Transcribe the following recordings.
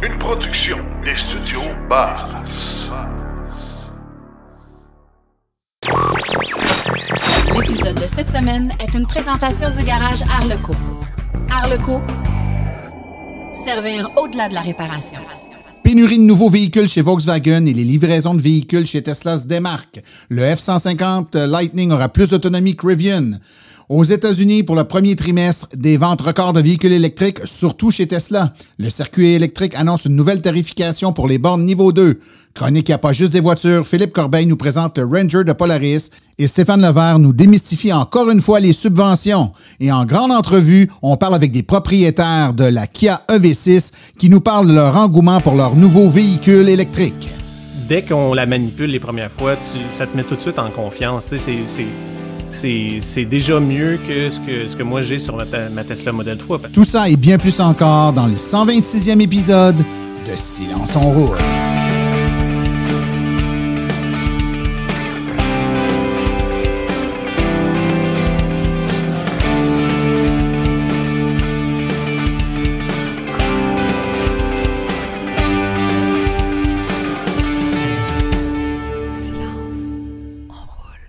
Une production des studios Bass. L'épisode de cette semaine est une présentation du garage Arleco. Arleco, servir au-delà de la réparation. Pénurie de nouveaux véhicules chez Volkswagen et les livraisons de véhicules chez Tesla se démarquent. Le F-150 Lightning aura plus d'autonomie que Rivian. Aux États-Unis, pour le premier trimestre, des ventes records de véhicules électriques, surtout chez Tesla. Le circuit électrique annonce une nouvelle tarification pour les bornes niveau 2. Chronique à pas juste des voitures, Philippe Corbeil nous présente le Ranger de Polaris et Stéphane Levert nous démystifie encore une fois les subventions. Et en grande entrevue, on parle avec des propriétaires de la Kia EV6 qui nous parlent de leur engouement pour leur nouveau véhicule électrique. Dès qu'on la manipule les premières fois, ça te met tout de suite en confiance. C'est déjà mieux que ce que moi j'ai sur ma Tesla Model 3. Tout ça et bien plus encore dans le 126e épisode de Silence on roule.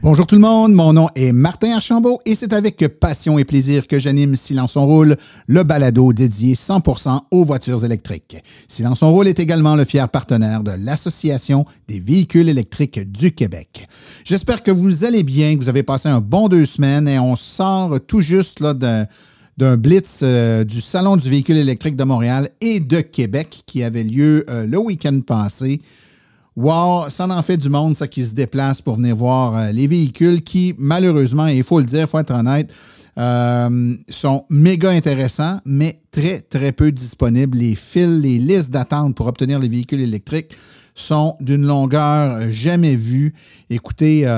Bonjour tout le monde, mon nom est Martin Archambault et c'est avec passion et plaisir que j'anime Silence on roule, le balado dédié 100% aux voitures électriques. Silence on roule est également le fier partenaire de l'Association des véhicules électriques du Québec. J'espère que vous allez bien, que vous avez passé un bon 2 semaines et on sort tout juste là, d'un blitz du Salon du véhicule électrique de Montréal et de Québec qui avait lieu le week-end passé. Wow, ça en fait du monde, ça, qui se déplace pour venir voir les véhicules qui, malheureusement, et il faut le dire, il faut être honnête, sont méga intéressants, mais très, très peu disponibles. Les files, les listes d'attente pour obtenir les véhicules électriques sont d'une longueur jamais vue. Écoutez,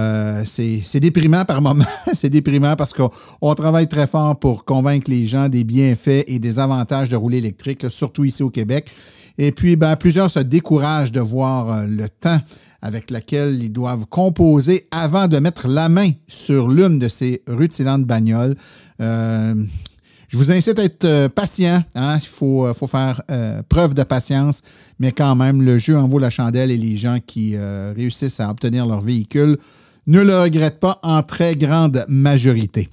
c'est déprimant par moment. C'est déprimant parce qu'on travaille très fort pour convaincre les gens des bienfaits et des avantages de rouler électrique, là, surtout ici au Québec. Et puis, plusieurs se découragent de voir le temps avec lequel ils doivent composer avant de mettre la main sur l'une de ces rutilantes bagnoles. Je vous incite à être patient. Hein? Il faut faire preuve de patience, mais quand même, le jeu en vaut la chandelle et les gens qui réussissent à obtenir leur véhicule ne le regrettent pas en très grande majorité.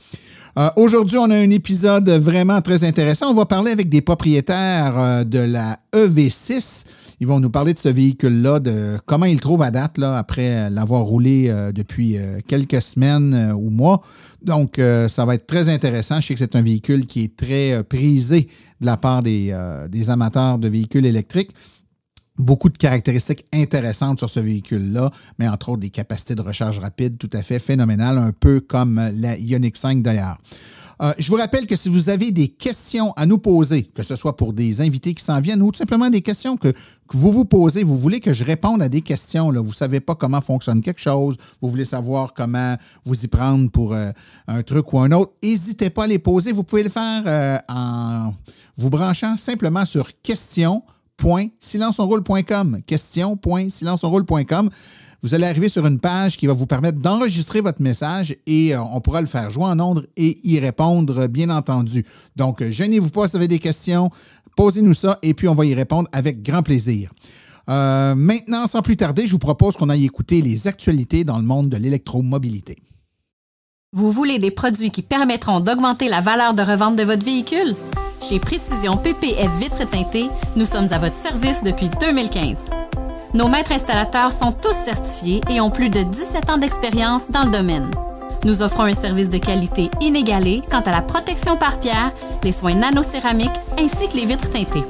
Aujourd'hui, on a un épisode vraiment très intéressant. On va parler avec des propriétaires de la EV6. Ils vont nous parler de ce véhicule-là, de comment ils le trouvent à date, là, après l'avoir roulé depuis quelques semaines ou mois. Donc, ça va être très intéressant. Je sais que c'est un véhicule qui est très prisé de la part des amateurs de véhicules électriques. Beaucoup de caractéristiques intéressantes sur ce véhicule-là, mais entre autres des capacités de recharge rapide tout à fait phénoménales, un peu comme la Ioniq 5 d'ailleurs. Je vous rappelle que si vous avez des questions à nous poser, que ce soit pour des invités qui s'en viennent ou tout simplement des questions que vous vous posez, vous voulez que je réponde à des questions, là, vous ne savez pas comment fonctionne quelque chose, vous voulez savoir comment vous y prendre pour un truc ou un autre, n'hésitez pas à les poser. Vous pouvez le faire en vous branchant simplement sur question.silenceonroule.com. Question.silenceonroule.com. Vous allez arriver sur une page qui va vous permettre d'enregistrer votre message et on pourra le faire jouer en ondes et y répondre, bien entendu. Donc, gênez-vous pas si vous avez des questions, posez-nous ça et puis on va y répondre avec grand plaisir. Maintenant, sans plus tarder, je vous propose qu'on aille écouter les actualités dans le monde de l'électromobilité. Vous voulez des produits qui permettront d'augmenter la valeur de revente de votre véhicule? Chez Précision PPF Vitres teintées, nous sommes à votre service depuis 2015. Nos maîtres installateurs sont tous certifiés et ont plus de 17 ans d'expérience dans le domaine. Nous offrons un service de qualité inégalé quant à la protection par pierre, les soins nanocéramiques ainsi que les vitres teintées.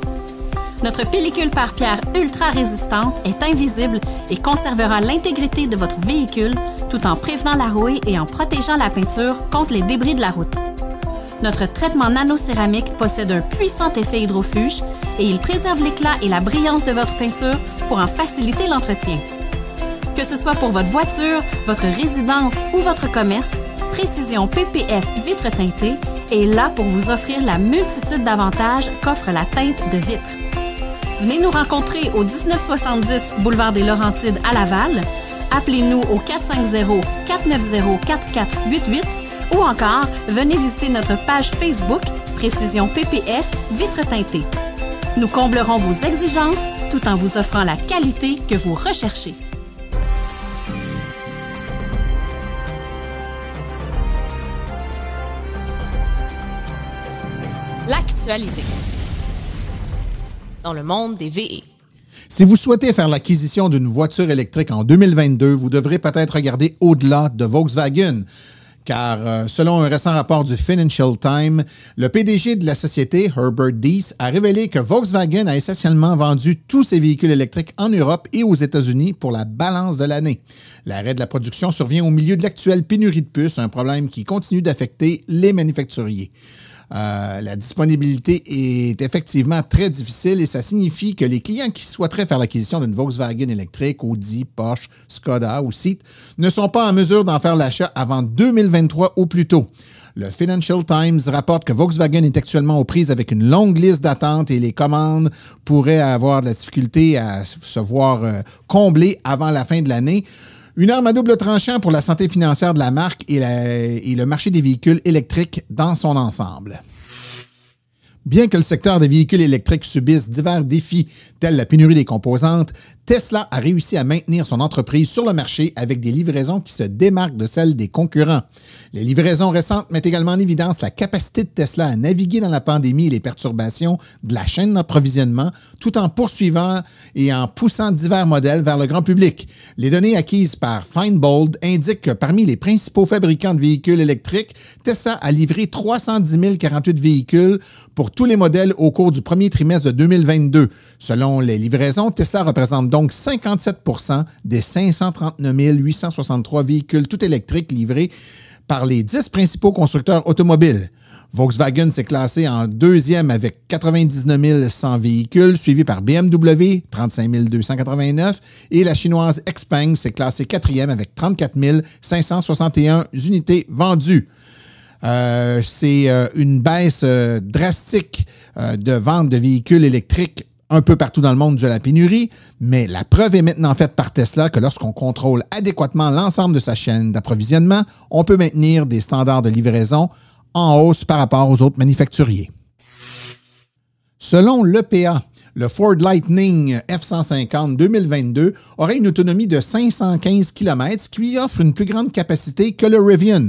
Notre pellicule par pierre ultra résistante est invisible et conservera l'intégrité de votre véhicule tout en prévenant la rouille et en protégeant la peinture contre les débris de la route. Notre traitement nanocéramique possède un puissant effet hydrofuge et il préserve l'éclat et la brillance de votre peinture pour en faciliter l'entretien. Que ce soit pour votre voiture, votre résidence ou votre commerce, Précision PPF Vitres teintées est là pour vous offrir la multitude d'avantages qu'offre la teinte de vitre. Venez nous rencontrer au 1970 boulevard des Laurentides à Laval. Appelez-nous au 450-490-4488 ou encore venez visiter notre page Facebook Précision PPF Vitres teintées. Nous comblerons vos exigences tout en vous offrant la qualité que vous recherchez. L'actualité dans le monde des VE. Si vous souhaitez faire l'acquisition d'une voiture électrique en 2022, vous devrez peut-être regarder au-delà de Volkswagen. Car selon un récent rapport du Financial Times, le PDG de la société, Herbert Diess, a révélé que Volkswagen a essentiellement vendu tous ses véhicules électriques en Europe et aux États-Unis pour la balance de l'année. L'arrêt de la production survient au milieu de l'actuelle pénurie de puces, un problème qui continue d'affecter les manufacturiers. La disponibilité est effectivement très difficile et ça signifie que les clients qui souhaiteraient faire l'acquisition d'une Volkswagen électrique, Audi, Porsche, Skoda ou Seat ne sont pas en mesure d'en faire l'achat avant 2023 au plus tôt. Le Financial Times rapporte que Volkswagen est actuellement aux prises avec une longue liste d'attente et les commandes pourraient avoir de la difficulté à se voir comblées avant la fin de l'année. Une arme à double tranchant pour la santé financière de la marque et le marché des véhicules électriques dans son ensemble. Bien que le secteur des véhicules électriques subisse divers défis tels la pénurie des composantes, Tesla a réussi à maintenir son entreprise sur le marché avec des livraisons qui se démarquent de celles des concurrents. Les livraisons récentes mettent également en évidence la capacité de Tesla à naviguer dans la pandémie et les perturbations de la chaîne d'approvisionnement tout en poursuivant et en poussant divers modèles vers le grand public. Les données acquises par Feinbold indiquent que parmi les principaux fabricants de véhicules électriques, Tesla a livré 310 048 véhicules pour tous les modèles au cours du premier trimestre de 2022. Selon les livraisons, Tesla représente donc 57 % des 539 863 véhicules tout électriques livrés par les 10 principaux constructeurs automobiles. Volkswagen s'est classé en deuxième avec 99 100 véhicules, suivi par BMW, 35 289, et la chinoise Xpeng s'est classée quatrième avec 34 561 unités vendues. C'est une baisse drastique de vente de véhicules électriques un peu partout dans le monde dû à la pénurie, mais la preuve est maintenant faite par Tesla que lorsqu'on contrôle adéquatement l'ensemble de sa chaîne d'approvisionnement, on peut maintenir des standards de livraison en hausse par rapport aux autres manufacturiers. Selon l'EPA, le Ford Lightning F-150 2022 aurait une autonomie de 515 km, ce qui lui offre une plus grande capacité que le Rivian.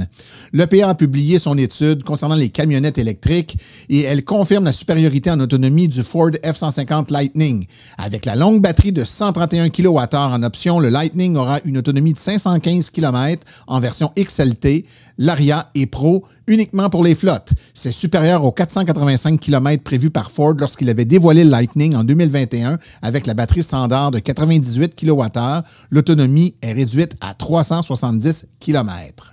L'EPA a publié son étude concernant les camionnettes électriques et elle confirme la supériorité en autonomie du Ford F-150 Lightning. Avec la longue batterie de 131 kWh en option, le Lightning aura une autonomie de 515 km en version XLT, l'Aria et Pro, uniquement pour les flottes. C'est supérieur aux 485 km prévus par Ford lorsqu'il avait dévoilé le Lightning en 2021 avec la batterie standard de 98 kWh. L'autonomie est réduite à 370 km.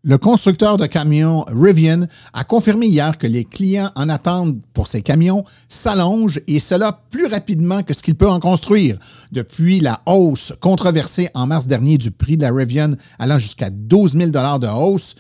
Le constructeur de camions Rivian a confirmé hier que les clients en attente pour ces camions s'allongent et cela plus rapidement que ce qu'il peut en construire. Depuis la hausse controversée en mars dernier du prix de la Rivian allant jusqu'à 12 000 $ de hausse,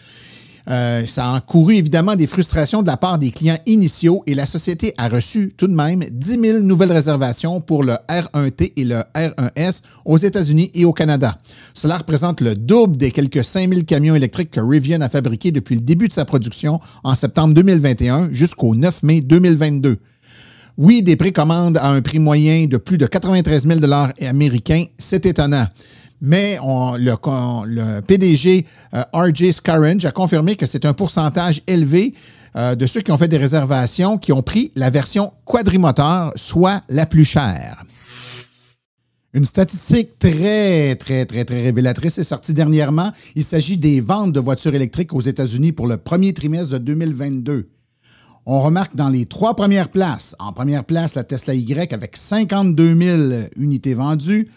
ça a encouru évidemment des frustrations de la part des clients initiaux et la société a reçu tout de même 10 000 nouvelles réservations pour le R1T et le R1S aux États-Unis et au Canada. Cela représente le double des quelques 5 000 camions électriques que Rivian a fabriqués depuis le début de sa production en septembre 2021 jusqu'au 9 mai 2022. Oui, des précommandes à un prix moyen de plus de 93 000 $ américains, c'est étonnant. Mais le PDG R.J. Scaringe a confirmé que c'est un pourcentage élevé de ceux qui ont fait des réservations qui ont pris la version quadrimoteur, soit la plus chère. Une statistique très révélatrice est sortie dernièrement. Il s'agit des ventes de voitures électriques aux États-Unis pour le premier trimestre de 2022. On remarque dans les 3 premières places. En première place, la Tesla Y avec 52 000 unités vendues.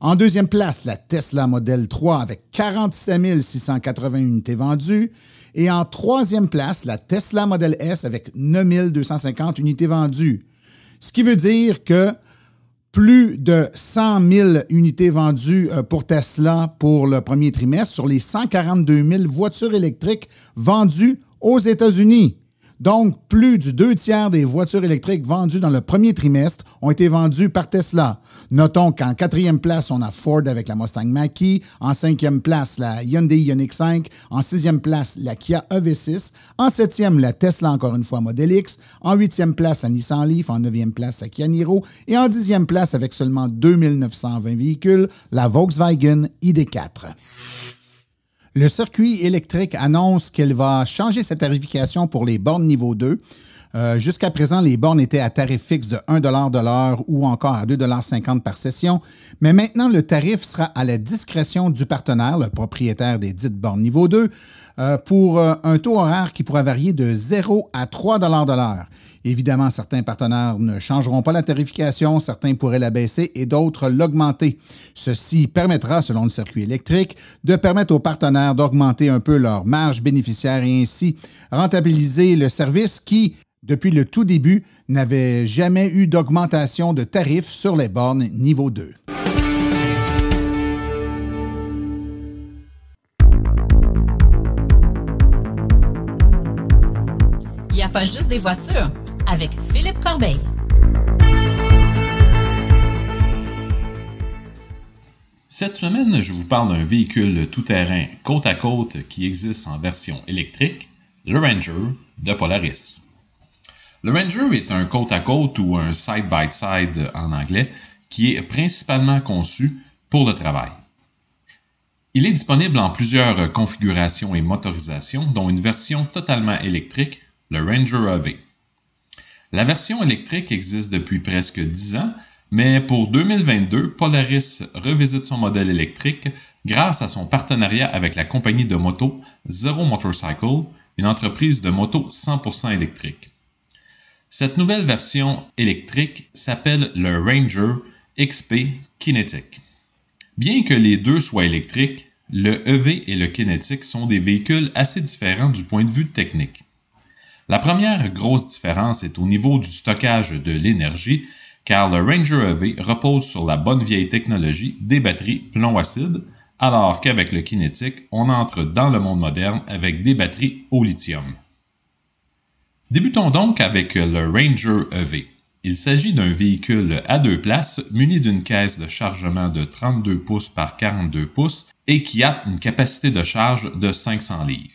En deuxième place, la Tesla Model 3 avec 47 680 unités vendues. Et en troisième place, la Tesla Model S avec 9 250 unités vendues. Ce qui veut dire que plus de 100 000 unités vendues pour Tesla pour le premier trimestre sur les 142 000 voitures électriques vendues aux États-Unis. Donc, plus du 2/3 des voitures électriques vendues dans le premier trimestre ont été vendues par Tesla. Notons qu'en 4e place, on a Ford avec la Mustang Mach-E. En 5e place, la Hyundai Ioniq 5. En 6e place, la Kia EV6. En 7e, la Tesla, encore une fois, Model X. En 8e place, la Nissan Leaf. En 9e place, la Kia Niro. Et en 10e place, avec seulement 2920 véhicules, la Volkswagen ID4. Le circuit électrique annonce qu'elle va changer sa tarification pour les bornes niveau 2. Jusqu'à présent, les bornes étaient à tarif fixe de 1 $ de l'heure ou encore à 2,50 $ par session. Mais maintenant, le tarif sera à la discrétion du partenaire, le propriétaire des dites bornes niveau 2, pour un taux horaire qui pourra varier de 0 à 3 $ de l'heure. Évidemment, certains partenaires ne changeront pas la tarification, certains pourraient la baisser et d'autres l'augmenter. Ceci permettra, selon le circuit électrique, de permettre aux partenaires d'augmenter un peu leur marge bénéficiaire et ainsi rentabiliser le service qui, depuis le tout début, n'avait jamais eu d'augmentation de tarifs sur les bornes niveau 2. Il n'y a pas juste des voitures, avec Philippe Corbeil. Cette semaine, je vous parle d'un véhicule tout-terrain côte-à-côte qui existe en version électrique, le Ranger de Polaris. Le Ranger est un côte-à-côte ou un side-by-side en anglais qui est principalement conçu pour le travail. Il est disponible en plusieurs configurations et motorisations, dont une version totalement électrique, le Ranger EV. La version électrique existe depuis presque 10 ans, mais pour 2022, Polaris revisite son modèle électrique grâce à son partenariat avec la compagnie de moto Zero Motorcycle, une entreprise de moto 100% électrique. Cette nouvelle version électrique s'appelle le Ranger XP Kinetic. Bien que les deux soient électriques, le EV et le Kinetic sont des véhicules assez différents du point de vue technique. La première grosse différence est au niveau du stockage de l'énergie, car le Ranger EV repose sur la bonne vieille technologie des batteries plomb-acide, alors qu'avec le Kinetic, on entre dans le monde moderne avec des batteries au lithium. Débutons donc avec le Ranger EV. Il s'agit d'un véhicule à 2 places muni d'une caisse de chargement de 32 pouces par 42 pouces et qui a une capacité de charge de 500 livres.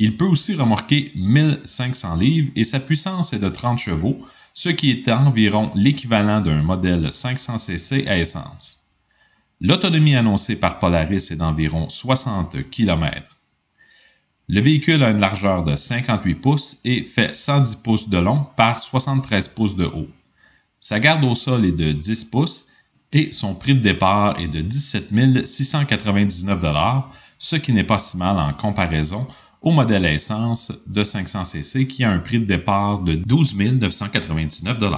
Il peut aussi remorquer 1500 livres et sa puissance est de 30 chevaux, ce qui est environ l'équivalent d'un modèle 500cc à essence. L'autonomie annoncée par Polaris est d'environ 60 km. Le véhicule a une largeur de 58 pouces et fait 110 pouces de long par 73 pouces de haut. Sa garde au sol est de 10 pouces et son prix de départ est de 17 699 $, ce qui n'est pas si mal en comparaison au modèle à essence de 500cc qui a un prix de départ de 12 999 $.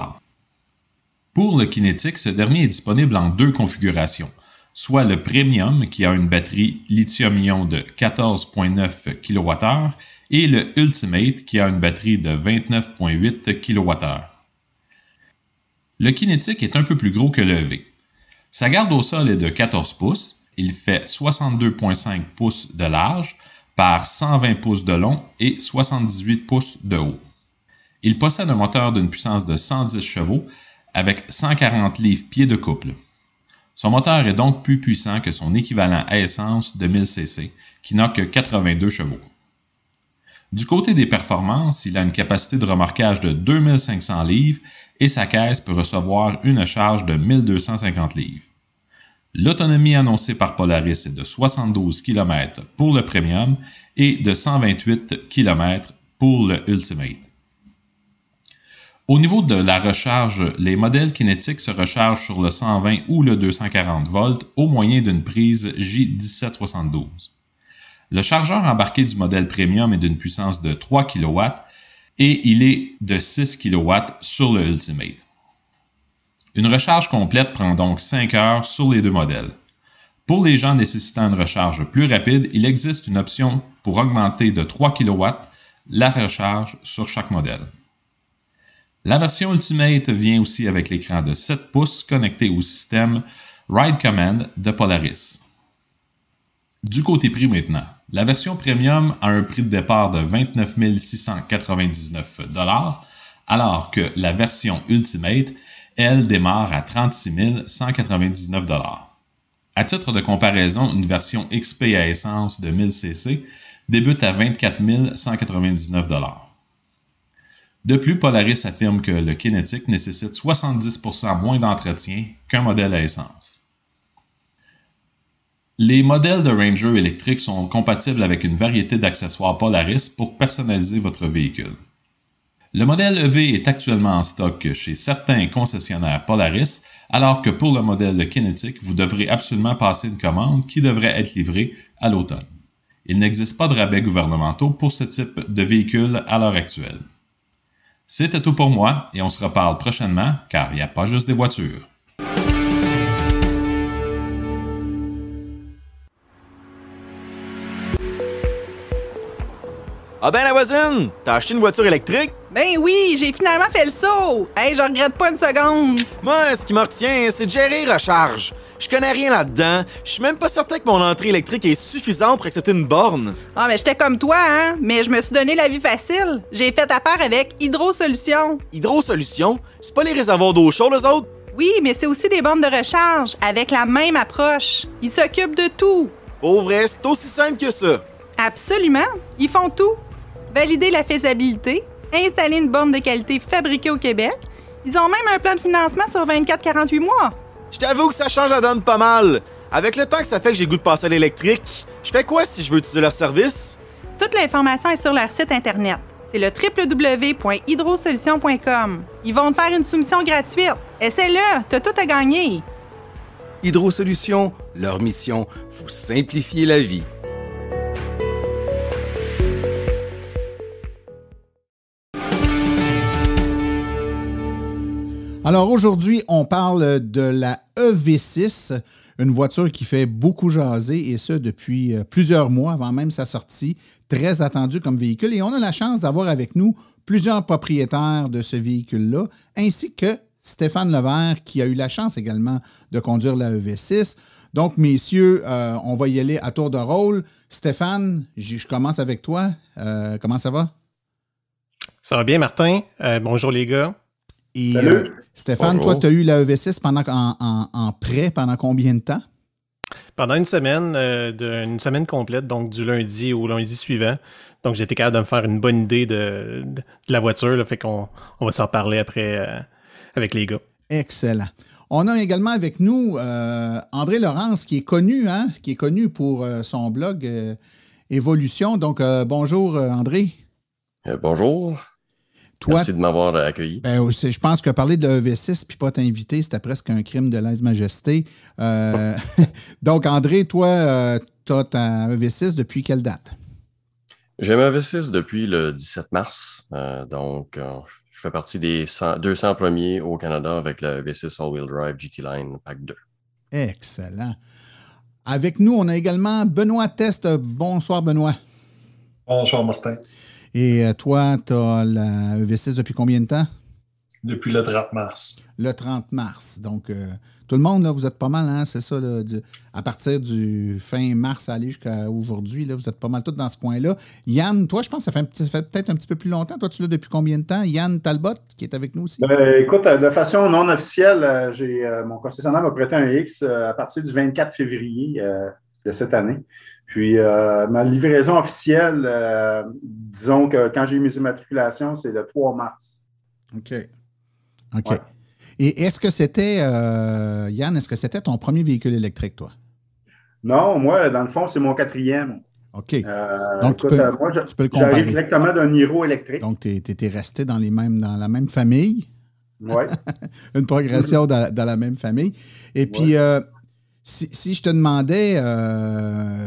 Pour le Kinetic, ce dernier est disponible en 2 configurations, soit le Premium qui a une batterie lithium-ion de 14,9 kWh et le Ultimate qui a une batterie de 29,8 kWh. Le Kinetic est un peu plus gros que le EV. Sa garde au sol est de 14 pouces, il fait 62,5 pouces de large par 120 pouces de long et 78 pouces de haut. Il possède un moteur d'une puissance de 110 chevaux avec 140 livres pieds de couple. Son moteur est donc plus puissant que son équivalent à essence de 1000 cc, qui n'a que 82 chevaux. Du côté des performances, il a une capacité de remorquage de 2500 livres et sa caisse peut recevoir une charge de 1250 livres. L'autonomie annoncée par Polaris est de 72 km pour le Premium et de 128 km pour le Ultimate. Au niveau de la recharge, les modèles Kinetic se rechargent sur le 120 ou le 240 volts au moyen d'une prise J1772. Le chargeur embarqué du modèle Premium est d'une puissance de 3 kW et il est de 6 kW sur le Ultimate. Une recharge complète prend donc 5 heures sur les 2 modèles. Pour les gens nécessitant une recharge plus rapide, il existe une option pour augmenter de 3 kW la recharge sur chaque modèle. La version Ultimate vient aussi avec l'écran de 7 pouces connecté au système Ride Command de Polaris. Du côté prix maintenant, la version premium a un prix de départ de 29 699 $, alors que la version Ultimate, elle, démarre à 36 199 $. À titre de comparaison, une version XP à essence de 1000 cc débute à 24 199 $. De plus, Polaris affirme que le Kinetic nécessite 70% moins d'entretien qu'un modèle à essence. Les modèles de Ranger électriques sont compatibles avec une variété d'accessoires Polaris pour personnaliser votre véhicule. Le modèle EV est actuellement en stock chez certains concessionnaires Polaris, alors que pour le modèle Kinetic, vous devrez absolument passer une commande qui devrait être livrée à l'automne. Il n'existe pas de rabais gouvernementaux pour ce type de véhicule à l'heure actuelle. C'était tout pour moi et on se reparle prochainement car il n'y a pas juste des voitures. Ah ben la voisine, t'as acheté une voiture électrique? Ben oui, j'ai finalement fait le saut! Hey, je regrette pas une seconde! Moi, ce qui me retient, c'est de gérer recharge. Je connais rien là-dedans. Je suis même pas certain que mon entrée électrique est suffisante pour accepter une borne. Ah, mais j'étais comme toi, hein? Mais je me suis donné la vie facile. J'ai fait affaire avec Hydro-Solutions. Hydro-Solutions? C'est pas les réservoirs d'eau chaude, eux autres? Oui, mais c'est aussi des bornes de recharge, avec la même approche. Ils s'occupent de tout. Pour vrai, c'est aussi simple que ça. Absolument. Ils font tout. Valider la faisabilité, installer une borne de qualité fabriquée au Québec. Ils ont même un plan de financement sur 24-48 mois. Je t'avoue que ça change la donne pas mal. Avec le temps que ça fait que j'ai le goût de passer à l'électrique, je fais quoi si je veux utiliser leur service? Toute l'information est sur leur site Internet. C'est le www.hydrosolutions.com. Ils vont te faire une soumission gratuite. Essaie-le, t'as tout à gagner. Hydro-Solutions, leur mission, vous simplifier la vie. Alors aujourd'hui, on parle de la EV6, une voiture qui fait beaucoup jaser et ce depuis plusieurs mois avant même sa sortie, très attendue comme véhicule. Et on a la chance d'avoir avec nous plusieurs propriétaires de ce véhicule-là, ainsi que Stéphane Levert qui a eu la chance également de conduire la EV6. Donc, messieurs, on va y aller à tour de rôle. Stéphane, je commence avec toi. Comment ça va? Ça va bien, Martin. Bonjour les gars. Et Salut. Stéphane, Bonjour. toi, tu as eu la EV6 en prêt pendant combien de temps? Pendant une semaine, une semaine complète, donc du lundi au lundi suivant. Donc, j'ai été capable de me faire une bonne idée de la voiture. Là, fait qu'on va s'en parler après avec les gars. Excellent. On a également avec nous André Laurence, qui est connu pour son blog Évolution. Donc, bonjour André. Bonjour. Toi, merci de m'avoir accueilli. Ben, je pense que parler de l'EV6 puis pas t'inviter, c'était presque un crime de lèse-majesté. Donc, André, toi, tu as ta EV6 depuis quelle date? J'ai ma V6 depuis le 17 mars. Je fais partie des 200 premiers au Canada avec la V6 All-Wheel Drive GT Line Pack 2. Excellent. Avec nous, on a également Benoît Test. Bonsoir, Benoît. Bonsoir, Martin. Et toi, tu as la EV6 depuis combien de temps? Depuis le 30 mars. Le 30 mars. Donc, tout le monde, là, vous êtes pas mal, hein? C'est ça, là, à partir du fin mars à aller jusqu'à aujourd'hui, là, vous êtes pas mal tous dans ce coin-là. Yann, toi, je pense que ça fait peut-être un petit peu plus longtemps. Toi, tu l'as depuis combien de temps? Yann Talbot, qui est avec nous aussi. Écoute, de façon non officielle, mon concessionnaire m'a prêté un X à partir du 24 février de cette année. Puis, ma livraison officielle, disons que quand j'ai eu mes immatriculations, c'est le 3 mars. OK. OK. Ouais. Et est-ce que c'était, Yann, est-ce que c'était ton premier véhicule électrique, toi? Non, moi, dans le fond, c'est mon 4e. OK. Donc, tu peux le comparer. J'arrive directement d'un Niro électrique. Donc, tu étais resté dans la même famille. Oui. Une progression dans la même famille. Et puis, si je te demandais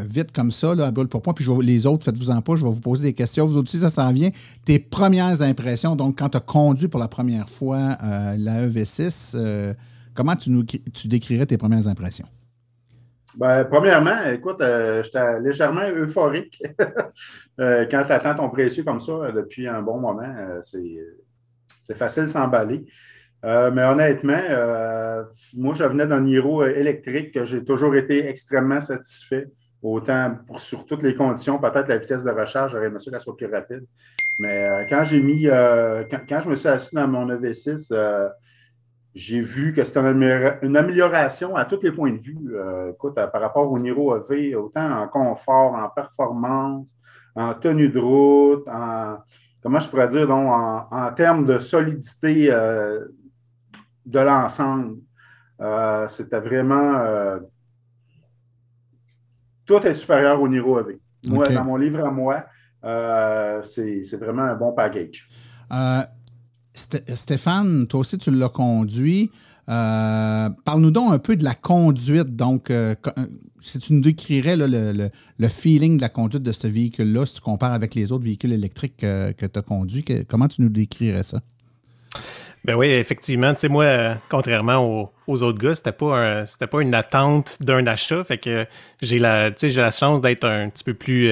vite comme ça, là, à brûle pour point, puis les autres, faites-vous-en pas, je vais vous poser des questions. Vous aussi, ça s'en vient. Tes premières impressions, donc quand tu as conduit pour la première fois la EV6, comment tu décrirais tes premières impressions? Ben, premièrement, écoute, j'étais légèrement euphorique. Quand tu attends ton précieux comme ça depuis un bon moment, c'est facile de s'emballer. Mais honnêtement, moi, je venais d'un Niro électrique que j'ai toujours été extrêmement satisfait. autant sur toutes les conditions. Peut-être la vitesse de recharge, j'aurais aimé ça qu'elle soit plus rapide. Mais quand je me suis assis dans mon EV6, j'ai vu que c'était une amélioration à tous les points de vue. Écoute, par rapport au Niro EV, autant en confort, en performance, en tenue de route, comment je pourrais dire, donc, en termes de solidité de l'ensemble. C'était vraiment... tout est supérieur au Niro EV. Moi, dans mon livre à moi, c'est vraiment un bon package. Stéphane, toi aussi, tu l'as conduit. Parle-nous donc un peu de la conduite. Donc, si tu nous décrirais là, le feeling de la conduite de ce véhicule-là, si tu compares avec les autres véhicules électriques que tu as conduits, comment tu nous décrirais ça? Ben oui, effectivement. Tu sais, moi, contrairement aux autres gars, c'était pas une attente d'un achat. Fait que j'ai la chance d'être un petit peu plus...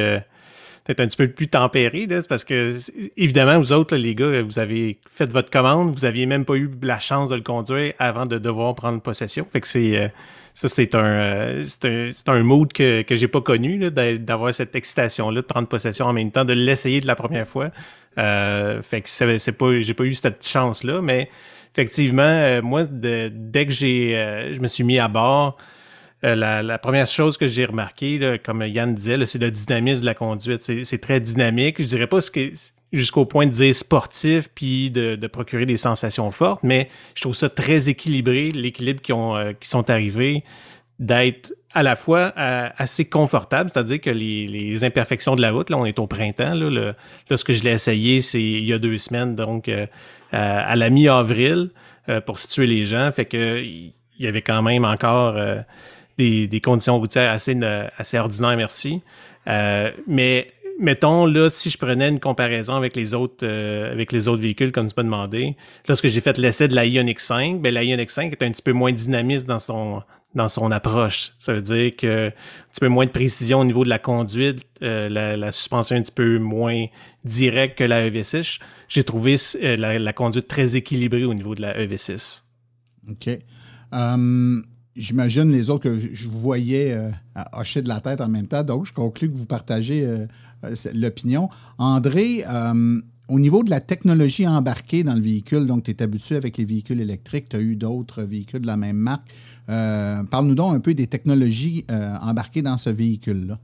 peut-être un petit peu plus tempéré, là, parce que, évidemment, vous autres, là, les gars, vous avez fait votre commande, vous n'aviez même pas eu la chance de le conduire avant de devoir prendre possession. Fait que c'est un mood que j'ai pas connu, là, d'avoir cette excitation-là, de prendre possession en même temps, de l'essayer de la première fois. Fait que j'ai pas eu cette chance-là, mais effectivement, moi, dès que je me suis mis à bord, la première chose que j'ai remarqué, là, comme Yann disait, là, c'est le dynamisme de la conduite. C'est très dynamique. Je dirais pas jusqu'au point de dire sportif puis de procurer des sensations fortes, mais je trouve ça très équilibré, l'équilibre qui sont arrivés, d'être à la fois assez confortable, c'est-à-dire que les imperfections de la route, là, on est au printemps, là, lorsque je l'ai essayé, c'est il y a 2 semaines, donc à la mi-avril, pour situer les gens, fait que il y avait quand même encore des conditions routières assez ordinaires, merci. Mais mettons, là, si je prenais une comparaison avec les autres véhicules, comme tu m'as demandé, lorsque j'ai fait l'essai de la Ioniq 5, ben, la Ioniq 5 est un petit peu moins dynamiste dans son approche. Ça veut dire que un petit peu moins de précision au niveau de la conduite, la suspension un petit peu moins directe que la EV6. J'ai trouvé la conduite très équilibrée au niveau de la EV6. OK. J'imagine les autres que je vous voyais hocher de la tête en même temps, donc je conclus que vous partagez l'opinion. André, au niveau de la technologie embarquée dans le véhicule, donc tu es habitué avec les véhicules électriques, tu as eu d'autres véhicules de la même marque. Parle-nous donc un peu des technologies embarquées dans ce véhicule-là.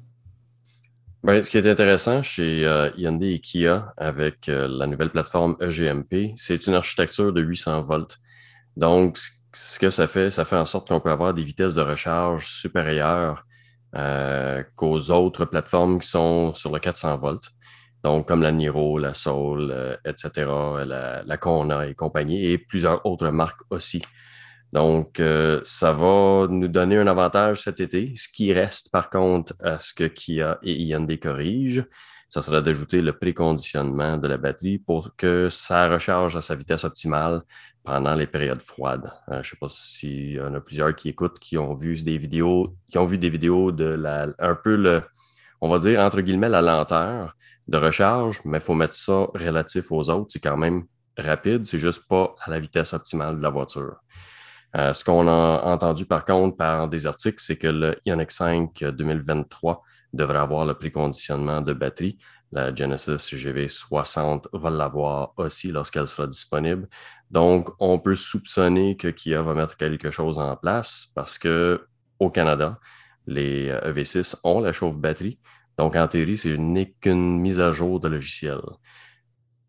Ben, ce qui est intéressant chez Hyundai et Kia avec la nouvelle plateforme EGMP, c'est une architecture de 800 volts. Donc, ce que ça fait en sorte qu'on peut avoir des vitesses de recharge supérieures qu'aux autres plateformes qui sont sur le 400 volts. Donc, comme la Niro, la Soul, etc., la Kona et compagnie, et plusieurs autres marques aussi. Donc, ça va nous donner un avantage cet été. Ce qui reste, par contre, à ce que Kia et Hyundai corrigent, ça serait d'ajouter le préconditionnement de la batterie pour que ça recharge à sa vitesse optimale pendant les périodes froides. Je ne sais pas s'il y en a plusieurs qui écoutent, qui ont vu des vidéos de un peu on va dire, entre guillemets, la lenteur de recharge, mais il faut mettre ça relatif aux autres. C'est quand même rapide, c'est juste pas à la vitesse optimale de la voiture. Ce qu'on a entendu par contre par des articles, c'est que le Ioniq 5 2023 devrait avoir le préconditionnement de batterie. La Genesis GV60 va l'avoir aussi lorsqu'elle sera disponible. Donc, on peut soupçonner que Kia va mettre quelque chose en place parce qu'au Canada, les EV6 ont la chauffe-batterie. Donc, en théorie, ce n'est qu'une mise à jour de logiciel.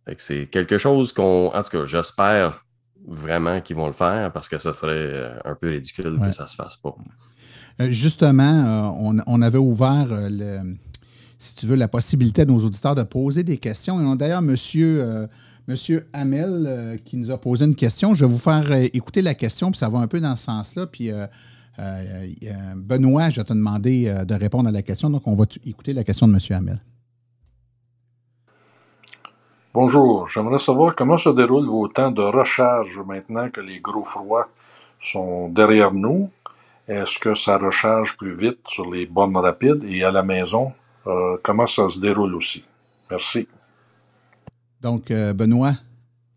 Fait que c'est quelque chose en tout cas, j'espère vraiment qu'ils vont le faire parce que ce serait un peu ridicule que ça ne se fasse pas. Justement, on avait ouvert, si tu veux, la possibilité à nos auditeurs de poser des questions. Et on a d'ailleurs Monsieur Hamel qui nous a posé une question. Je vais vous faire écouter la question, puis ça va un peu dans ce sens-là. Puis Benoît, je vais te demander de répondre à la question. Donc, on va écouter la question de M. Hamel. Bonjour, j'aimerais savoir comment se déroulent vos temps de recharge maintenant que les gros froids sont derrière nous. Est-ce que ça recharge plus vite sur les bornes rapides et à la maison? Comment ça se déroule aussi? Merci. Donc, Benoît,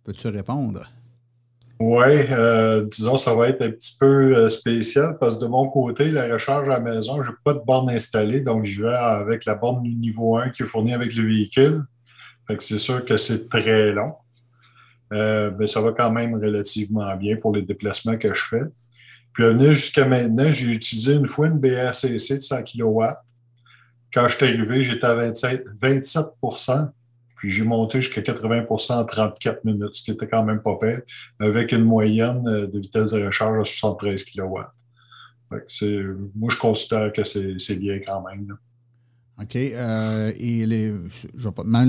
peux-tu répondre? Oui, disons, ça va être un petit peu spécial parce que de mon côté, la recharge à la maison, je n'ai pas de borne installée, donc je vais avec la borne niveau 1 qui est fournie avec le véhicule. Fait que c'est sûr que c'est très long. Mais ça va quand même relativement bien pour les déplacements que je fais. Puis à venir jusqu'à maintenant, j'ai utilisé une fois une BRCC de 100 kW. Quand je suis arrivé, j'étais à 27 puis j'ai monté jusqu'à 80 en 34 minutes, ce qui était quand même pas pire, avec une moyenne de vitesse de recharge à 73 kW. Moi, je considère que c'est bien quand même. Là. OK.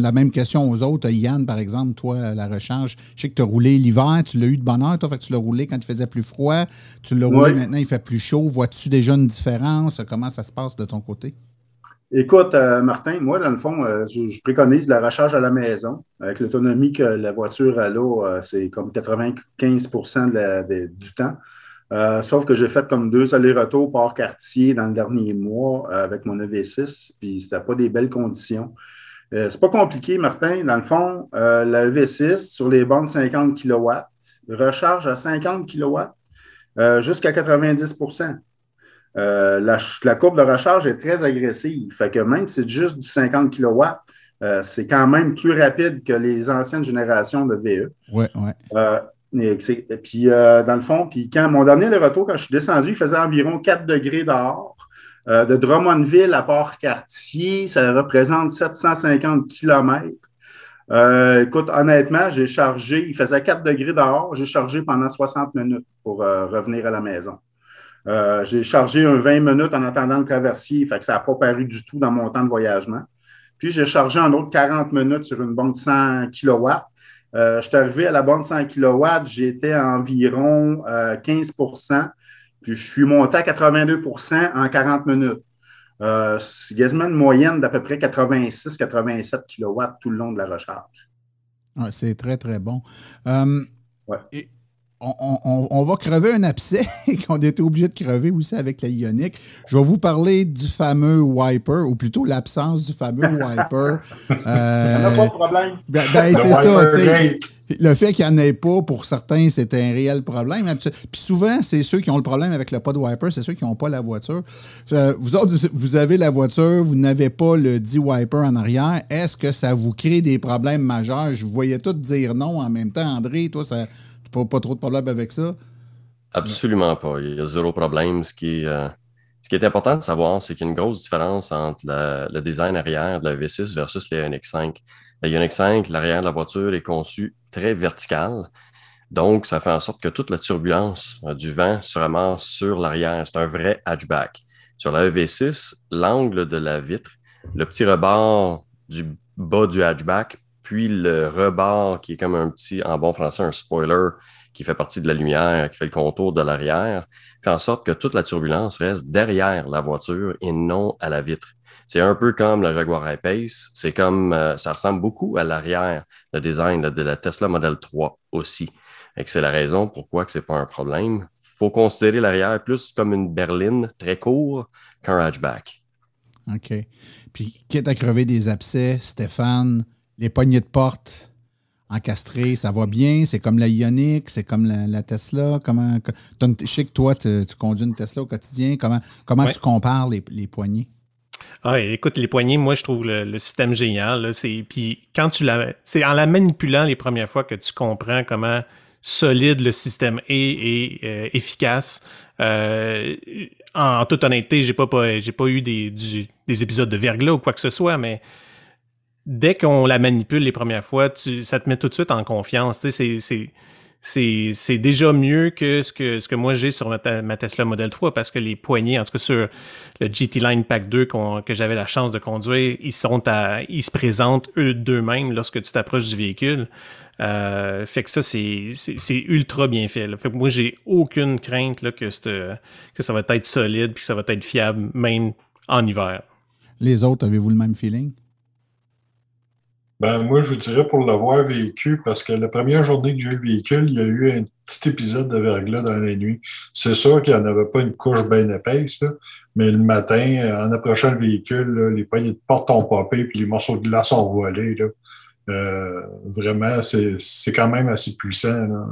La même question aux autres. Yann, par exemple, toi, la recharge, je sais que tu as roulé l'hiver, tu l'as eu de bonne heure, toi, fait que tu l'as roulé quand il faisait plus froid. Tu l'as roulé maintenant, il fait plus chaud. Vois-tu déjà une différence? Comment ça se passe de ton côté? Écoute, Martin, moi, dans le fond, je préconise la recharge à la maison. Avec l'autonomie que la voiture a là, c'est comme 95 du temps. Sauf que j'ai fait comme 2 allers-retours par quartier dans le dernier mois avec mon EV6, puis c'était pas des belles conditions. C'est pas compliqué, Martin. Dans le fond, la EV6 sur les bornes 50 kW, recharge à 50 kW jusqu'à 90 la courbe de recharge est très agressive. Fait que même si c'est juste du 50 kW, c'est quand même plus rapide que les anciennes générations de VE. Oui. Puis, dans le fond, puis quand mon dernier retour, quand je suis descendu, il faisait environ 4 degrés dehors. De Drummondville à Port-Cartier, ça représente 750 km. Écoute, honnêtement, j'ai chargé, il faisait 4 degrés dehors, j'ai chargé pendant 60 minutes pour revenir à la maison. J'ai chargé un 20 minutes en attendant le traversier, fait que ça n'a pas paru du tout dans mon temps de voyagement. Puis, j'ai chargé un autre 40 minutes sur une borne 100 kW. Je suis arrivé à la borne 100 kW, j'étais à environ 15 puis je suis monté à 82 en 40 minutes. C'est quasiment une moyenne d'à peu près 86-87 kW tout le long de la recharge. Ouais, c'est très, très bon. Et on va crever un abcès qu'on était obligé de crever aussi avec la Ioniq. Je vais vous parler du fameux wiper, ou plutôt l'absence du fameux wiper. Il n'y en a pas de problème. C'est ça, tu sais. Le fait qu'il n'y en ait pas, pour certains, c'est un réel problème. Puis souvent, c'est ceux qui ont le problème avec le pod wiper, c'est ceux qui n'ont pas la voiture. Vous autres, vous avez la voiture, vous n'avez pas le dit wiper en arrière. Est-ce que ça vous crée des problèmes majeurs? Je vous voyais tous dire non en même temps. André, toi, tu n'as pas trop de problème avec ça? Absolument pas. Il y a zéro problème. Ce qui est important de savoir, c'est qu'il y a une grosse différence entre le design arrière de la V6 versus la Ioniq 5. La Ioniq 5, l'arrière de la voiture est conçu très vertical. Donc, ça fait en sorte que toute la turbulence du vent se ramasse sur l'arrière. C'est un vrai hatchback. Sur la EV6, l'angle de la vitre, le petit rebord du bas du hatchback, puis le rebord qui est comme un petit, en bon français, un spoiler qui fait partie de la lumière, qui fait le contour de l'arrière, fait en sorte que toute la turbulence reste derrière la voiture et non à la vitre. C'est un peu comme la Jaguar I-Pace, c'est comme, ça ressemble beaucoup à l'arrière, le design de la Tesla Model 3 aussi. Et c'est la raison pourquoi c'est pas un problème. Faut considérer l'arrière plus comme une berline très court qu'un hatchback. OK. Puis, quitte à crever des abcès, Stéphane, les poignées de porte encastrées, ça va bien? C'est comme la Ioniq, c'est comme la Tesla? Je sais que toi, tu conduis une Tesla au quotidien. Comment tu compares les poignées? Ah, écoute, les poignées, moi, je trouve le système génial. Puis quand c'est en la manipulant les premières fois que tu comprends comment solide le système est et efficace. En toute honnêteté, j'ai pas eu des épisodes de verglas ou quoi que ce soit, mais dès qu'on la manipule les premières fois, ça te met tout de suite en confiance. Tu sais, c'est déjà mieux que ce que moi j'ai sur ma Tesla Model 3 parce que les poignées, en tout cas sur le GT Line Pack 2 que j'avais la chance de conduire, ils se présentent eux d'eux-mêmes lorsque tu t'approches du véhicule. Fait que ça, c'est ultra bien fait. Là. Fait que moi, j'ai aucune crainte là, que ça va être solide puis que ça va être fiable, même en hiver. Les autres, avez-vous le même feeling? Ben, moi, je vous dirais pour l'avoir vécu, parce que la première journée que j'ai eu le véhicule, il y a eu un petit épisode de verglas dans la nuit. C'est sûr qu'il n'y en avait pas une couche bien épaisse, là, mais le matin, en approchant le véhicule, là, les poignées de porte ont popé puis les morceaux de glace ont volé. Là. Vraiment, c'est quand même assez puissant. Là.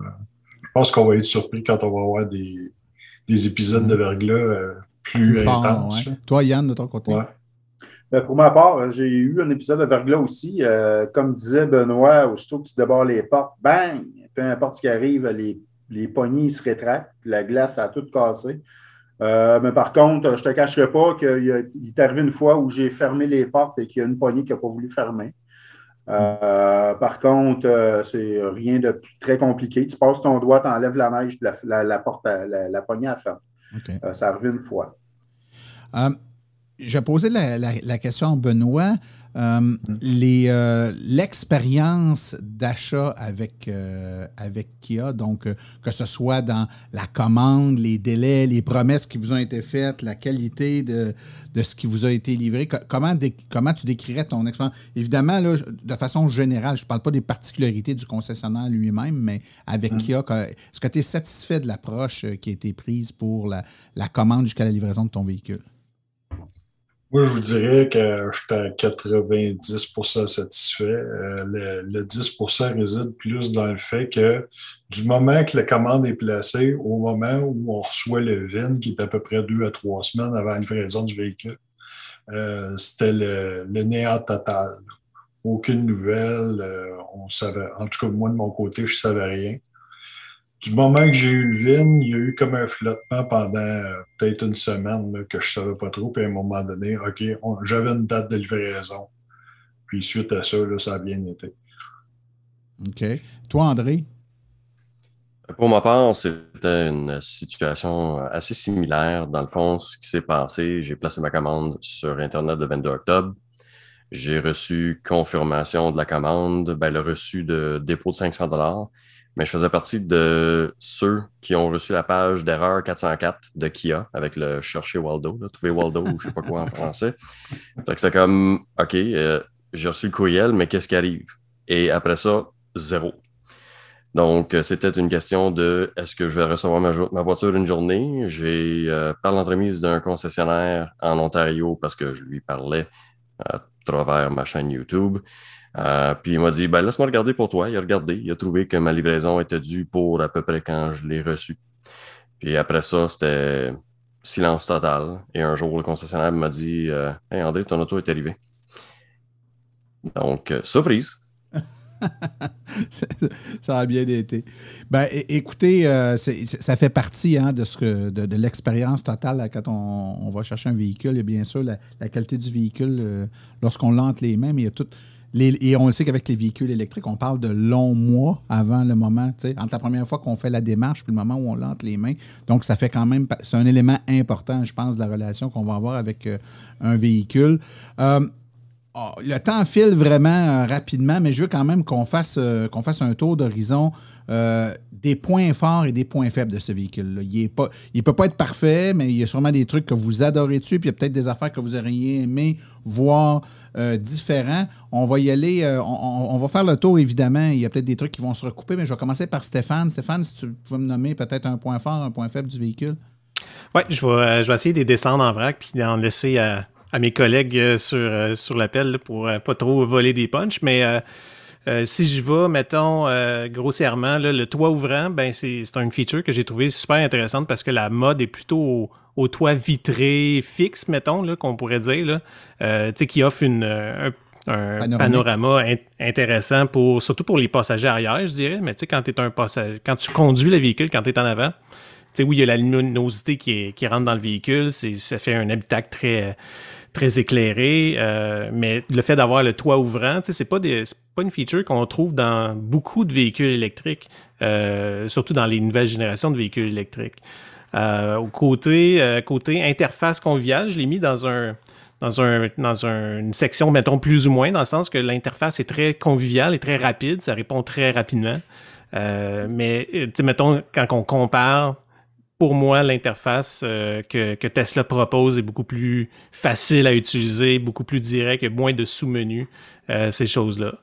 pense qu'on va être surpris quand on va avoir des épisodes de verglas plus fort, intenses. ouais. Toi, Yann, de ton côté? Ouais. Pour ma part, j'ai eu un épisode de verglas aussi. Comme disait Benoît, aussitôt que tu débarres les portes, bang! Peu importe ce qui arrive, les poignées se rétractent, la glace a tout cassé. Mais par contre, je ne te cacherai pas qu'il est arrivé une fois où j'ai fermé les portes et qu'il y a une poignée qui n'a pas voulu fermer. Par contre, c'est rien de très compliqué. Tu passes ton doigt, tu enlèves la neige, puis la porte, la poignée à ferme. Okay. Ça arrive une fois. Je posais la question à Benoît. L'expérience d'achat avec Kia, donc que ce soit dans la commande, les délais, les promesses qui vous ont été faites, la qualité de ce qui vous a été livré, comment tu décrirais ton expérience? Évidemment, là, de façon générale, je ne parle pas des particularités du concessionnaire lui-même, mais avec Kia, est-ce que tu es satisfait de l'approche qui a été prise pour la commande jusqu'à la livraison de ton véhicule? Moi, je vous dirais que je suis à 90% satisfait. Le 10% réside plus dans le fait que du moment que la commande est placée au moment où on reçoit le VIN, qui est à peu près 2 à 3 semaines avant la livraison du véhicule, c'était le néant total. Aucune nouvelle. On savait, en tout cas, moi, de mon côté, je ne savais rien. Du moment que j'ai eu le VIN, il y a eu comme un flottement pendant peut-être une semaine là, que je ne savais pas trop. Puis à un moment donné, OK, j'avais une date de livraison. Puis suite à ça, là, ça a bien été. OK. Toi, André? Pour ma part, c'était une situation assez similaire. Dans le fond, ce qui s'est passé, j'ai placé ma commande sur Internet le 22 octobre. J'ai reçu confirmation de la commande, le reçu de dépôt de 500 $. Mais je faisais partie de ceux qui ont reçu la page d'erreur 404 de Kia avec le chercher Waldo, trouver Waldo ou je ne sais pas quoi en français. Fait que c'est comme, OK, j'ai reçu le courriel, mais qu'est-ce qui arrive? Et après ça, 0. Donc, c'était une question de est-ce que je vais recevoir ma voiture une journée? J'ai, par l'entremise d'un concessionnaire en Ontario, parce que je lui parlais à travers ma chaîne YouTube, puis il m'a dit, laisse-moi regarder pour toi. Il a regardé, il a trouvé que ma livraison était due pour à peu près quand je l'ai reçue. Puis après ça, c'était silence total. Et un jour, le concessionnaire m'a dit, hey André, ton auto est arrivé. Donc, surprise. Ça a bien été. Écoutez, ça fait partie de l'expérience totale là, quand on va chercher un véhicule. Il y a bien sûr la qualité du véhicule lorsqu'on l'a entre les mains, mais il y a tout. Et on le sait qu'avec les véhicules électriques, on parle de longs mois avant le moment, entre la première fois qu'on fait la démarche puis le moment où on l'a entre les mains. Donc, ça fait quand même, c'est un élément important, je pense, de la relation qu'on va avoir avec un véhicule. Le temps file vraiment rapidement, mais je veux quand même qu'on fasse un tour d'horizon des points forts et des points faibles de ce véhicule-là. Il ne peut pas être parfait, mais il y a sûrement des trucs que vous adorez dessus, puis il y a peut-être des affaires que vous auriez aimé voir différents. On va y aller, on va faire le tour, évidemment. Il y a peut-être des trucs qui vont se recouper, mais je vais commencer par Stéphane. Stéphane, si tu pouvais me nommer peut-être un point fort, un point faible du véhicule. Oui, je vais essayer de les descendre en vrac puis d'en laisser à mes collègues sur l'appel là, pour pas trop voler des punchs, mais si je vais, mettons, grossièrement, là, le toit ouvrant, c'est une feature que j'ai trouvée super intéressante parce que la mode est plutôt au toit vitré fixe, mettons, là, qu'on pourrait dire, là, qui offre un panorama intéressant surtout pour les passagers arrière, je dirais, mais quand tu conduis le véhicule, quand tu es en avant, oui, il y a la luminosité qui rentre dans le véhicule, ça fait un habitacle très, très éclairé, mais le fait d'avoir le toit ouvrant, c'est pas une feature qu'on trouve dans beaucoup de véhicules électriques, surtout dans les nouvelles générations de véhicules électriques. Côté interface conviviale, je l'ai mis dans une section, mettons, plus ou moins, dans le sens que l'interface est très conviviale et très rapide, ça répond très rapidement. Mais, mettons, quand on compare, pour moi, l'interface que Tesla propose est beaucoup plus facile à utiliser, beaucoup plus direct, il y a moins de sous-menus, ces choses-là.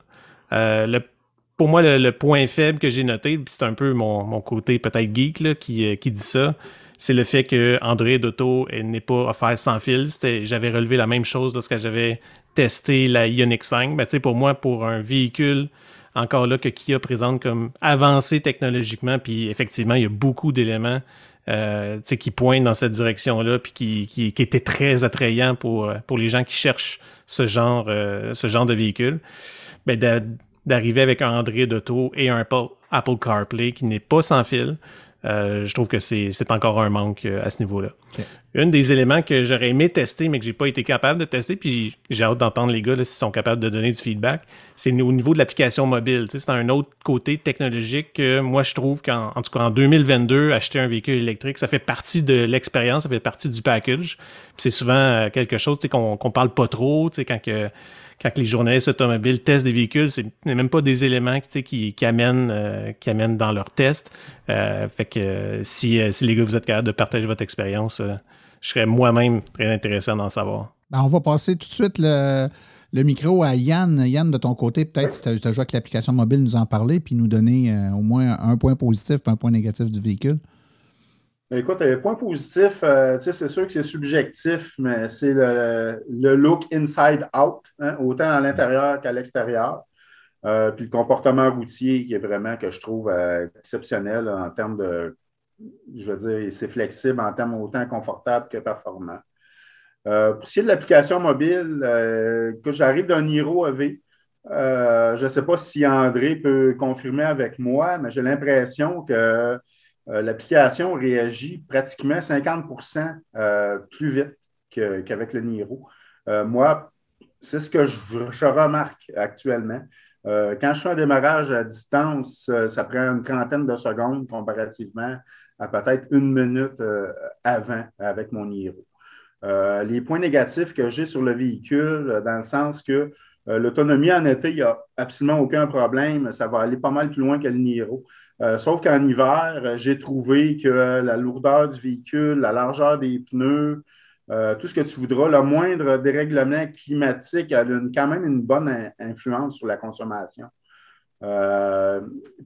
Pour moi, le point faible que j'ai noté, puis c'est un peu mon côté peut-être geek là, qui dit ça, c'est le fait que Android Auto n'est pas offert sans fil. J'avais relevé la même chose lorsque j'avais testé la Ioniq 5. Pour moi, pour un véhicule encore là que Kia présente comme avancé technologiquement, puis effectivement, il y a beaucoup d'éléments qui pointent dans cette direction-là, puis qui étaient très attrayants pour les gens qui cherchent ce genre de véhicule. Ben, d'arriver avec un Android Auto et un Apple CarPlay qui n'est pas sans fil, je trouve que c'est encore un manque à ce niveau-là. Okay. Un des éléments que j'aurais aimé tester, mais que j'ai pas été capable de tester, puis j'ai hâte d'entendre les gars là, s'ils sont capables de donner du feedback, c'est au niveau de l'application mobile. C'est un autre côté technologique que moi, je trouve qu'en tout cas en 2022, acheter un véhicule électrique, ça fait partie de l'expérience, ça fait partie du package. Puis c'est souvent quelque chose qu'on parle pas trop, quand les journalistes automobiles testent des véhicules, c'est même pas des éléments qui amènent dans leur test. Fait que si les gars, vous êtes capables de partager votre expérience, je serais moi-même très intéressé d'en savoir. Ben, on va passer tout de suite le micro à Yann. Yann, de ton côté, peut-être si tu as joué avec l'application mobile, nous en parler puis nous donner au moins un point positif et un point négatif du véhicule. Écoute, point positif, c'est sûr que c'est subjectif, mais c'est le look inside out, hein, autant à l'intérieur qu'à l'extérieur. Puis le comportement routier qui est vraiment, que je trouve exceptionnel en termes de, je veux dire, c'est flexible en termes autant confortable que performant. Pour ce qui est de l'application mobile, que j'arrive d'un Niro EV, je ne sais pas si André peut confirmer avec moi, mais j'ai l'impression que l'application réagit pratiquement 50% plus vite qu'avec le Niro. Moi, c'est ce que je remarque actuellement. Quand je fais un démarrage à distance, ça prend une trentaine de secondes comparativement à peut-être une minute avant avec mon Niro. Les points négatifs que j'ai sur le véhicule, dans le sens que l'autonomie en été, il n'y a absolument aucun problème. Ça va aller pas mal plus loin que le Niro. Sauf qu'en hiver, j'ai trouvé que la lourdeur du véhicule, la largeur des pneus, tout ce que tu voudras, le moindre dérèglement climatique a quand même une bonne influence sur la consommation.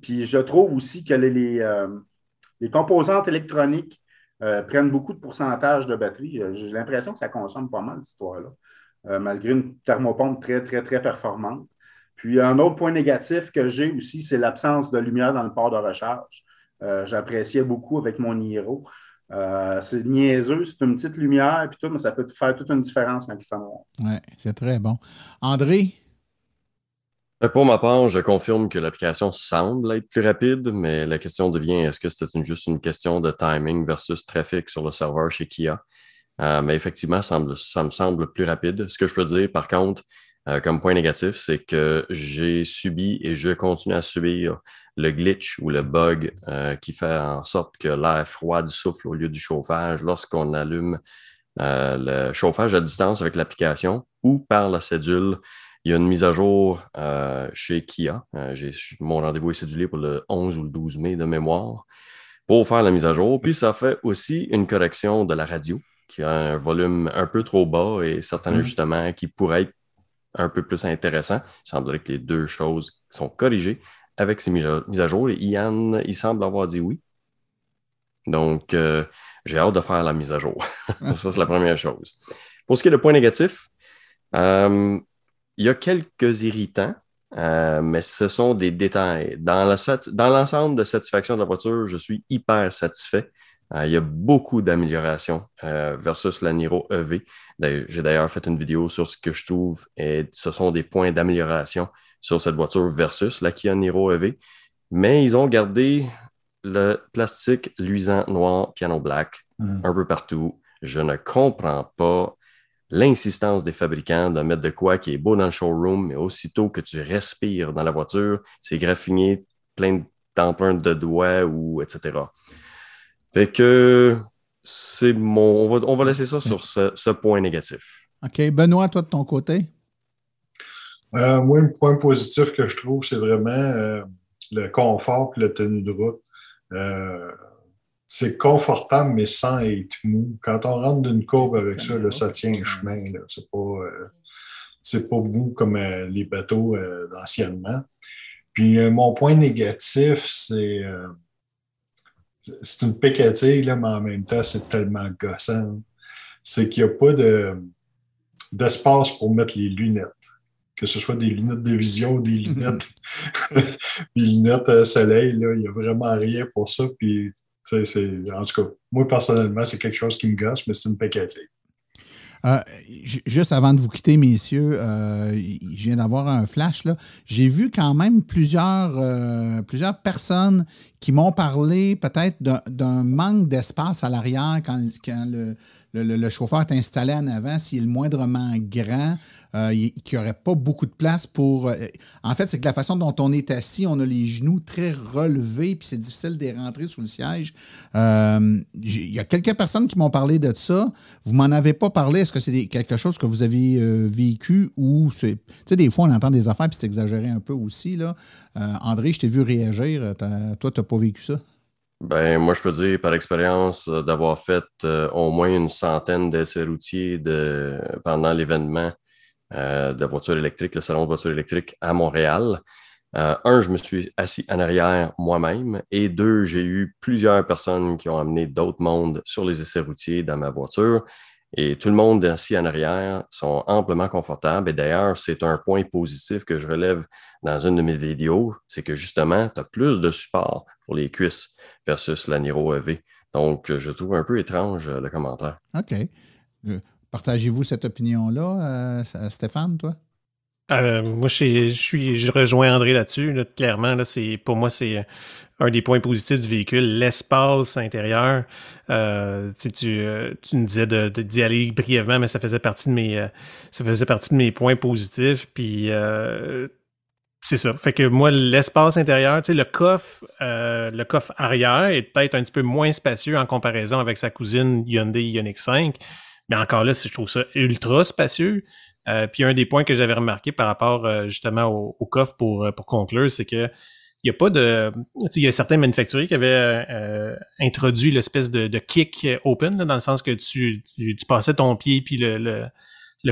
Puis je trouve aussi que les composantes électroniques prennent beaucoup de pourcentage de batterie. J'ai l'impression que ça consomme pas mal, cette histoire-là, malgré une thermopompe très, très, très performante. Puis un autre point négatif que j'ai aussi, c'est l'absence de lumière dans le port de recharge. J'appréciais beaucoup avec mon Niro. C'est niaiseux, c'est une petite lumière, puis tout, mais ça peut faire toute une différence quand il fait noir. Oui, c'est très bon. André? Pour ma part, je confirme que l'application semble être plus rapide, mais la question devient, est-ce que c'est juste une question de timing versus trafic sur le serveur chez Kia? Mais effectivement, ça me semble plus rapide. Ce que je peux dire, par contre, comme point négatif, c'est que j'ai subi et je continue à subir le glitch ou le bug qui fait en sorte que l'air froid du souffle au lieu du chauffage lorsqu'on allume le chauffage à distance avec l'application ou par la cédule. Il y a une mise à jour chez Kia. Mon rendez-vous est cédulé pour le 11 ou le 12 mai de mémoire pour faire la mise à jour. Puis ça fait aussi une correction de la radio qui a un volume un peu trop bas et certains ajustements qui pourraient être un peu plus intéressant. Il semblerait que les deux choses sont corrigées avec ces mises à jour. Et Ian, il semble avoir dit oui. Donc, j'ai hâte de faire la mise à jour. Ça, c'est la première chose. Pour ce qui est de points négatifs, il y a quelques irritants, mais ce sont des détails. Dans l'ensemble de satisfaction de la voiture, je suis hyper satisfait. Il y a beaucoup d'améliorations versus la Niro EV. J'ai d'ailleurs fait une vidéo sur ce que je trouve et ce sont des points d'amélioration sur cette voiture versus la Kia Niro EV. Mais ils ont gardé le plastique luisant noir piano black un peu partout. Je ne comprends pas l'insistance des fabricants de mettre de quoi qui est beau dans le showroom, mais aussitôt que tu respires dans la voiture, c'est graffiné plein d'empreintes de doigts ou etc. Fait que on va laisser ça sur ce point négatif. OK. Benoît, toi, de ton côté? Moi, le point positif que je trouve, c'est vraiment le confort et la tenue de route. C'est confortable, mais sans être mou. Quand on rentre d'une courbe avec ça, là, ça tient le chemin. Là. C'est pas mou comme les bateaux d'anciennement. Puis mon point négatif, c'est une pécatille, là, mais en même temps, c'est tellement gossant. C'est qu'il n'y a pas d'espace pour mettre les lunettes. que ce soit des lunettes de vision ou des lunettes, des lunettes soleil, là, il n'y a vraiment rien pour ça. Puis, en tout cas, moi, personnellement, c'est quelque chose qui me gosse, mais c'est une pécatique. Juste avant de vous quitter, messieurs, je viens d'avoir un flash, là. J'ai vu quand même plusieurs personnes qui m'ont parlé peut-être d'un manque d'espace à l'arrière quand le chauffeur est installé en avant, s'il est le moindrement grand, qu'il n'y aurait pas beaucoup de place pour... en fait, c'est que la façon dont on est assis, on a les genoux très relevés, puis c'est difficile de les rentrer sous le siège. Il y a quelques personnes qui m'ont parlé de ça. Vous m'en avez pas parlé. Est-ce que c'est quelque chose que vous avez vécu ou c'est... Tu sais, des fois, on entend des affaires, puis c'est exagéré un peu aussi, là. André, je t'ai vu réagir. Toi, tu n'as pas vécu ça? Ben, moi, je peux dire par expérience d'avoir fait au moins une centaine d'essais routiers pendant l'événement de voitures électriques, le salon de voitures électriques à Montréal. Je me suis assis en arrière moi-même et 2, j'ai eu plusieurs personnes qui ont amené d'autres mondes sur les essais routiers dans ma voiture. Et tout le monde assis en arrière sont amplement confortables. Et d'ailleurs, c'est un point positif que je relève dans une de mes vidéos, c'est que justement, tu as plus de support pour les cuisses versus la Niro EV. Donc, je trouve un peu étrange le commentaire. OK. Partagez-vous cette opinion-là, Stéphane, toi? Moi, je rejoins André là-dessus. Là, clairement, là, pour moi, c'est un des points positifs du véhicule, l'espace intérieur. Tu me disais d'y aller brièvement, mais ça faisait partie de mes points positifs. Puis c'est ça. Fait que moi, l'espace intérieur, le coffre arrière est peut-être un petit peu moins spacieux en comparaison avec sa cousine Hyundai Ioniq 5. Mais encore là, je trouve ça ultra spacieux. Puis un des points que j'avais remarqué par rapport justement au coffre pour conclure, c'est que il y a pas de... Il y a certains manufacturiers qui avaient introduit l'espèce de kick open, là, dans le sens que tu passais ton pied puis le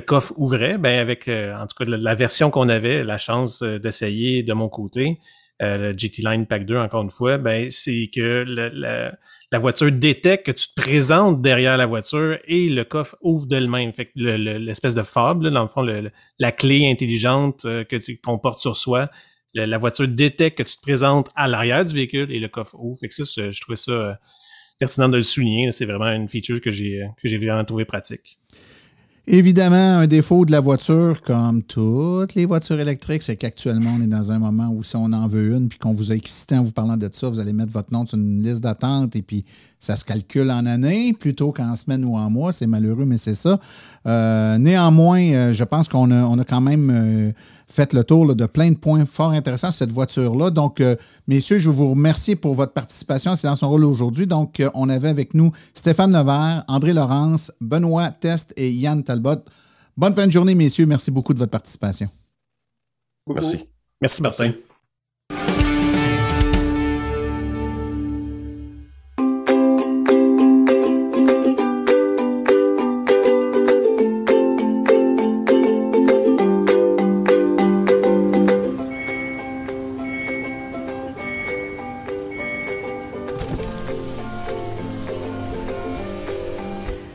coffre ouvrait. Ben avec, en tout cas, la version qu'on avait, la chance d'essayer de mon côté, le GT Line Pack 2, encore une fois, ben c'est que la voiture détecte que tu te présentes derrière la voiture et le coffre ouvre d'elle-même. Fait que l'espèce de fob, là, dans le fond, la clé intelligente qu'on porte sur soi, la voiture détecte que tu te présentes à l'arrière du véhicule et le coffre ouvre. Fait que ça, je trouvais ça pertinent de le souligner. C'est vraiment une feature que j'ai vraiment trouvé pratique. Évidemment, un défaut de la voiture, comme toutes les voitures électriques, c'est qu'actuellement, on est dans un moment où si on en veut une puis qu'on vous a excité en vous parlant de ça, vous allez mettre votre nom sur une liste d'attente et puis ça se calcule en années plutôt qu'en semaines ou en mois. C'est malheureux, mais c'est ça. Néanmoins, je pense qu'on a quand même fait le tour là, de plein de points fort intéressants sur cette voiture-là. Donc, messieurs, je vous remercie pour votre participation à C'est dans son rôle aujourd'hui. Donc, on avait avec nous Stéphane Levert, André Laurence, Benoît Test et Yann Talbot. Bonne fin de journée, messieurs. Merci beaucoup de votre participation. Merci. Merci, Martin.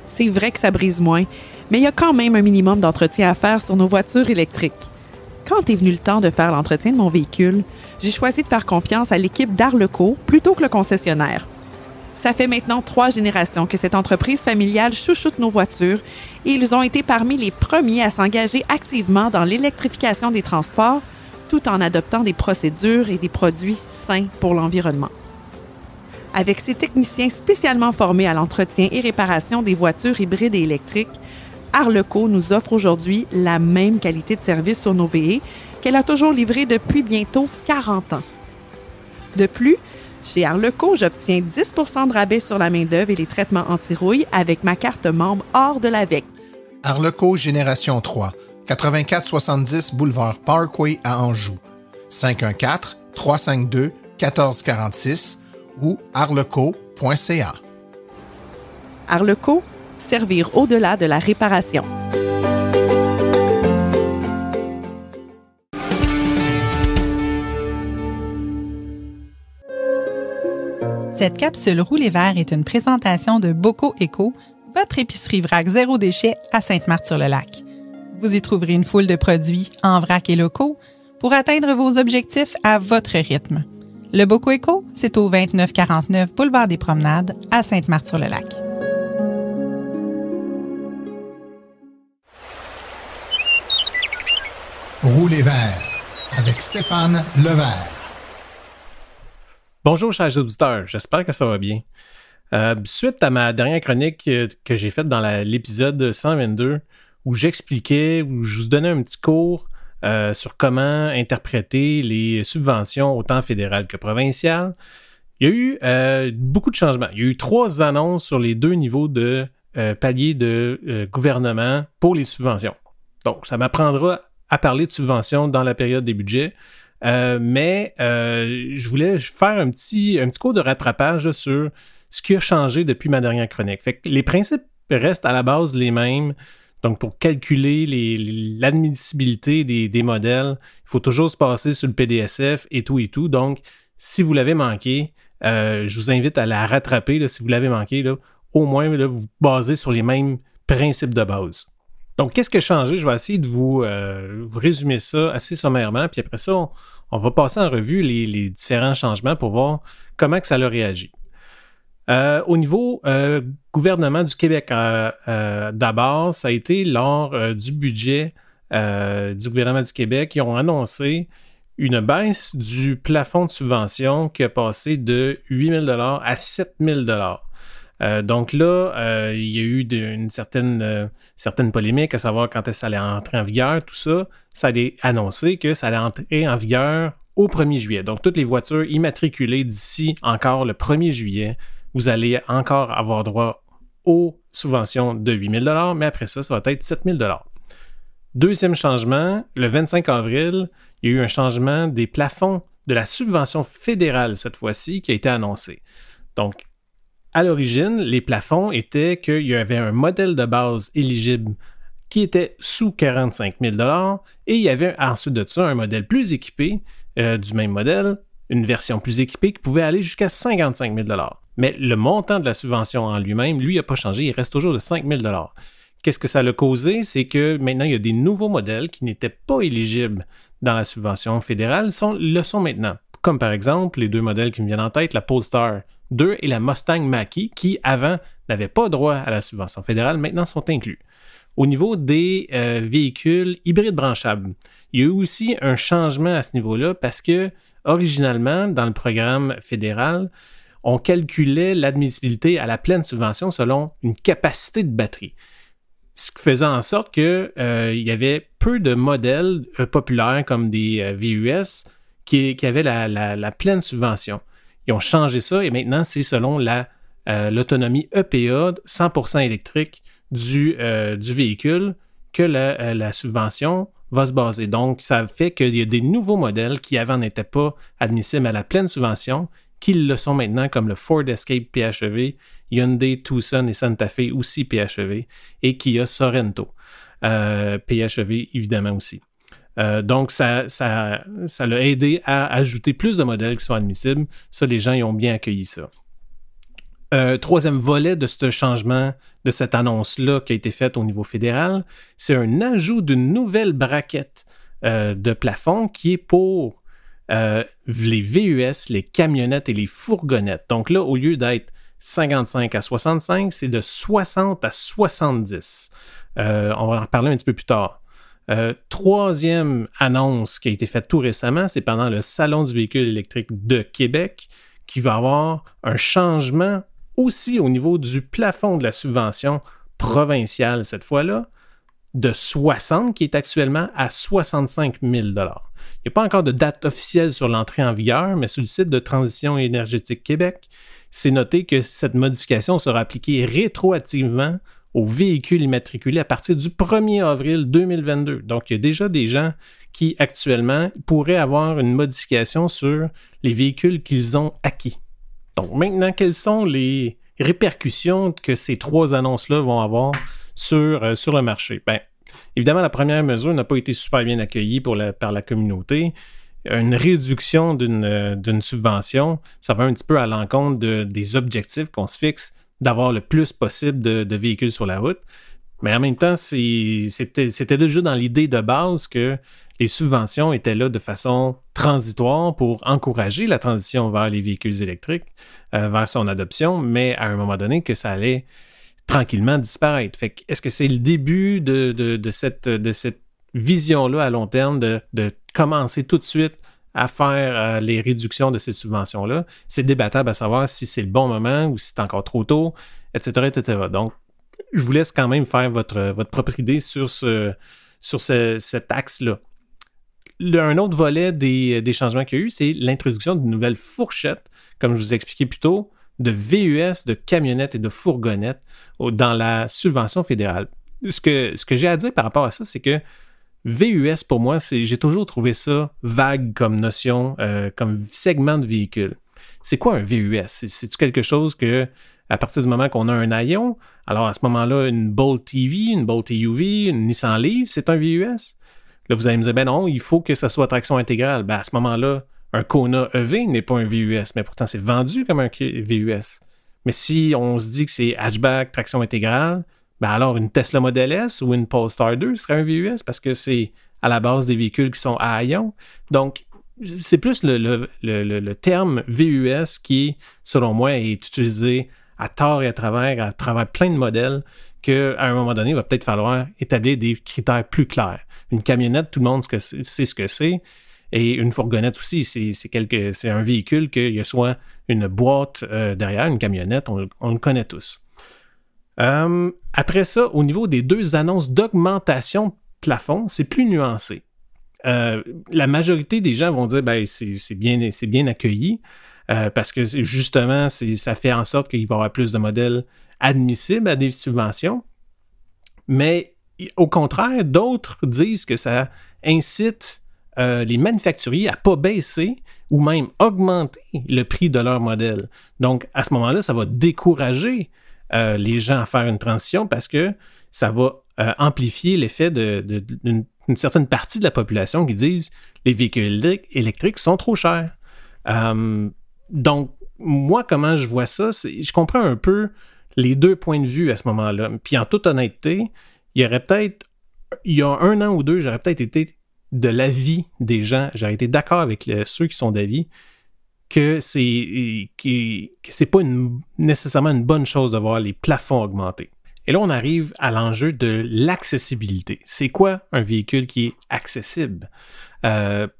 C'est vrai que ça brise moins, mais il y a quand même un minimum d'entretien à faire sur nos voitures électriques. Quand est venu le temps de faire l'entretien de mon véhicule, j'ai choisi de faire confiance à l'équipe d'Arleco plutôt que le concessionnaire. Ça fait maintenant 3 générations que cette entreprise familiale chouchoute nos voitures et ils ont été parmi les premiers à s'engager activement dans l'électrification des transports tout en adoptant des procédures et des produits sains pour l'environnement. Avec ses techniciens spécialement formés à l'entretien et réparation des voitures hybrides et électriques, Arleco nous offre aujourd'hui la même qualité de service sur nos VE qu'elle a toujours livré depuis bientôt 40 ans. De plus, chez Arleco, j'obtiens 10 % de rabais sur la main-d'œuvre et les traitements anti-rouille avec ma carte membre hors de l'AVEC. Arleco Génération 3, 8470 Boulevard Parkway à Anjou. 514-352-1446 ou arleco.ca. Arleco, servir au-delà de la réparation. Cette capsule Roulez Vert est une présentation de Boco Éco, votre épicerie vrac zéro déchet à Sainte-Marthe-sur-le-Lac. Vous y trouverez une foule de produits en vrac et locaux pour atteindre vos objectifs à votre rythme. Le Bocoeco, c'est au 2949 boulevard des Promenades à Sainte-Marthe-sur-le-Lac. Roulez vert avec Stéphane Levert. Bonjour chers auditeurs, j'espère que ça va bien. Suite à ma dernière chronique que j'ai faite dans l'épisode 122 où j'expliquais, où je vous donnais un petit cours sur comment interpréter les subventions autant fédérales que provinciales, il y a eu beaucoup de changements. Il y a eu 3 annonces sur les 2 niveaux de palier de gouvernement pour les subventions. Donc, ça m'apprendra à parler de subventions dans la période des budgets. Mais je voulais faire un petit cours de rattrapage là, sur ce qui a changé depuis ma dernière chronique. Fait que les principes restent à la base les mêmes. Donc, pour calculer l'admissibilité des modèles, il faut toujours se passer sur le PDSF et tout et tout. Donc, si vous l'avez manqué, je vous invite à la rattraper. Là, si vous l'avez manqué, là, au moins là, vous basez sur les mêmes principes de base. Donc, qu'est-ce qui a changé? Je vais essayer de vous résumer ça assez sommairement. Puis après ça, on va passer en revue les différents changements pour voir comment que ça a réagi. Au niveau gouvernement du Québec, d'abord, ça a été lors du budget du gouvernement du Québec. Ils ont annoncé une baisse du plafond de subvention qui a passé de 8 000 $ à 7 000 $. Donc là, il y a eu une certaine polémique à savoir quand ça allait entrer en vigueur, tout ça. Ça allait annoncer que ça allait entrer en vigueur au 1er juillet. Donc, toutes les voitures immatriculées d'ici encore le 1er juillet, vous allez encore avoir droit aux subventions de 8 000 $, mais après ça, ça va être 7 000 $. Deuxième changement, le 25 avril, il y a eu un changement des plafonds de la subvention fédérale cette fois-ci qui a été annoncé. Donc, à l'origine, les plafonds étaient qu'il y avait un modèle de base éligible qui était sous 45 000 $ et il y avait ensuite de ça un modèle plus équipé du même modèle, une version plus équipée qui pouvait aller jusqu'à 55 000 $. Mais le montant de la subvention en lui-même, lui, n'a pas changé, il reste toujours de 5 000 $. Qu'est-ce que ça a causé? C'est que maintenant, il y a des nouveaux modèles qui n'étaient pas éligibles dans la subvention fédérale, le sont maintenant. Comme par exemple, les 2 modèles qui me viennent en tête, la Polestar 2 et la Mustang Mach-E, qui avant n'avaient pas droit à la subvention fédérale, maintenant sont inclus. Au niveau des véhicules hybrides branchables, il y a eu aussi un changement à ce niveau-là parce que, originalement, dans le programme fédéral, on calculait l'admissibilité à la pleine subvention selon une capacité de batterie. Ce qui faisait en sorte qu'il y avait peu de modèles populaires comme des VUS qui avaient la pleine subvention. Ils ont changé ça et maintenant, c'est selon l'autonomie EPA 100% électrique du véhicule que la subvention va se baser. Donc, ça fait qu'il y a des nouveaux modèles qui avant n'étaient pas admissibles à la pleine subvention, qui le sont maintenant comme le Ford Escape PHEV, Hyundai Tucson et Santa Fe aussi PHEV, et Kia Sorento, PHEV évidemment aussi. Donc, ça l'a aidé à ajouter plus de modèles qui sont admissibles. Ça, les gens ils ont bien accueilli ça. Troisième volet de ce changement, de cette annonce-là qui a été faite au niveau fédéral, c'est un ajout d'une nouvelle braquette de plafond qui est pour les VUS, les camionnettes et les fourgonnettes. Donc là, au lieu d'être 55 à 65, c'est de 60 à 70. On va en reparler un petit peu plus tard. Troisième annonce qui a été faite tout récemment, c'est pendant le Salon du véhicule électrique de Québec, qui va avoir un changement aussi au niveau du plafond de la subvention provinciale cette fois-là, de 60 qui est actuellement à 65 000 $. Il n'y a pas encore de date officielle sur l'entrée en vigueur, mais sur le site de Transition énergétique Québec, c'est noté que cette modification sera appliquée rétroactivement aux véhicules immatriculés à partir du 1er avril 2022. Donc, il y a déjà des gens qui, actuellement, pourraient avoir une modification sur les véhicules qu'ils ont acquis. Donc, maintenant, quelles sont les répercussions que ces 3 annonces-là vont avoir sur le marché? Bien, évidemment, la première mesure n'a pas été super bien accueillie par la communauté. Une réduction d'une subvention, ça va un petit peu à l'encontre des objectifs qu'on se fixe d'avoir le plus possible de véhicules sur la route. Mais en même temps, c'était déjà dans l'idée de base que les subventions étaient là de façon transitoire pour encourager la transition vers les véhicules électriques, vers son adoption, mais à un moment donné que ça allait tranquillement disparaître. Fait que, est-ce que c'est le début de cette vision-là à long terme de commencer tout de suite à faire les réductions de ces subventions-là? C'est débattable à savoir si c'est le bon moment ou si c'est encore trop tôt, etc., etc. Donc, je vous laisse quand même faire votre propre idée sur cet axe-là. Un autre volet des changements qu'il y a eu, c'est l'introduction d'une nouvelle fourchette, comme je vous ai expliqué plus tôt, de VUS, de camionnettes et de fourgonnettes dans la subvention fédérale. Ce que j'ai à dire par rapport à ça, c'est que VUS, pour moi, j'ai toujours trouvé ça vague comme notion, comme segment de véhicule. C'est quoi un VUS? C'est-tu quelque chose que, à partir du moment qu'on a un Aion, alors à ce moment-là, une Bolt EV, une Bolt EUV, une Nissan Leaf, c'est un VUS? Là, vous allez me dire, ben non, il faut que ça soit traction intégrale. Ben à ce moment-là, un Kona EV n'est pas un VUS, mais pourtant c'est vendu comme un VUS. Mais si on se dit que c'est hatchback, traction intégrale, ben alors une Tesla Model S ou une Polestar 2 serait un VUS parce que c'est à la base des véhicules qui sont à Aion. Donc, c'est plus le terme VUS qui, selon moi, est utilisé à tort et à travers plein de modèles qu'à un moment donné, il va peut-être falloir établir des critères plus clairs. Une camionnette, tout le monde sait ce que c'est. Et une fourgonnette aussi, c'est un véhicule qu'il y a soit une boîte derrière, une camionnette, on le connaît tous. Après ça, au niveau des deux annonces d'augmentation de plafond, c'est plus nuancé. La majorité des gens vont dire ben c'est bien accueilli parce que justement, ça fait en sorte qu'il va y avoir plus de modèles admissibles à des subventions. Mais au contraire, d'autres disent que ça incite les manufacturiers à ne pas baisser ou même augmenter le prix de leur modèle. Donc, à ce moment-là, ça va décourager les gens à faire une transition parce que ça va amplifier l'effet d'une certaine partie de la population qui disent les véhicules électriques sont trop chers. Donc, moi, comment je vois ça, je comprends un peu les deux points de vue à ce moment-là. Puis en toute honnêteté, il y a 1 an ou 2, j'aurais peut-être été de l'avis des gens, j'aurais été d'accord avec ceux qui sont d'avis que c'est pas nécessairement une bonne chose de voir les plafonds augmenter. Et là, on arrive à l'enjeu de l'accessibilité. C'est quoi un véhicule qui est accessible?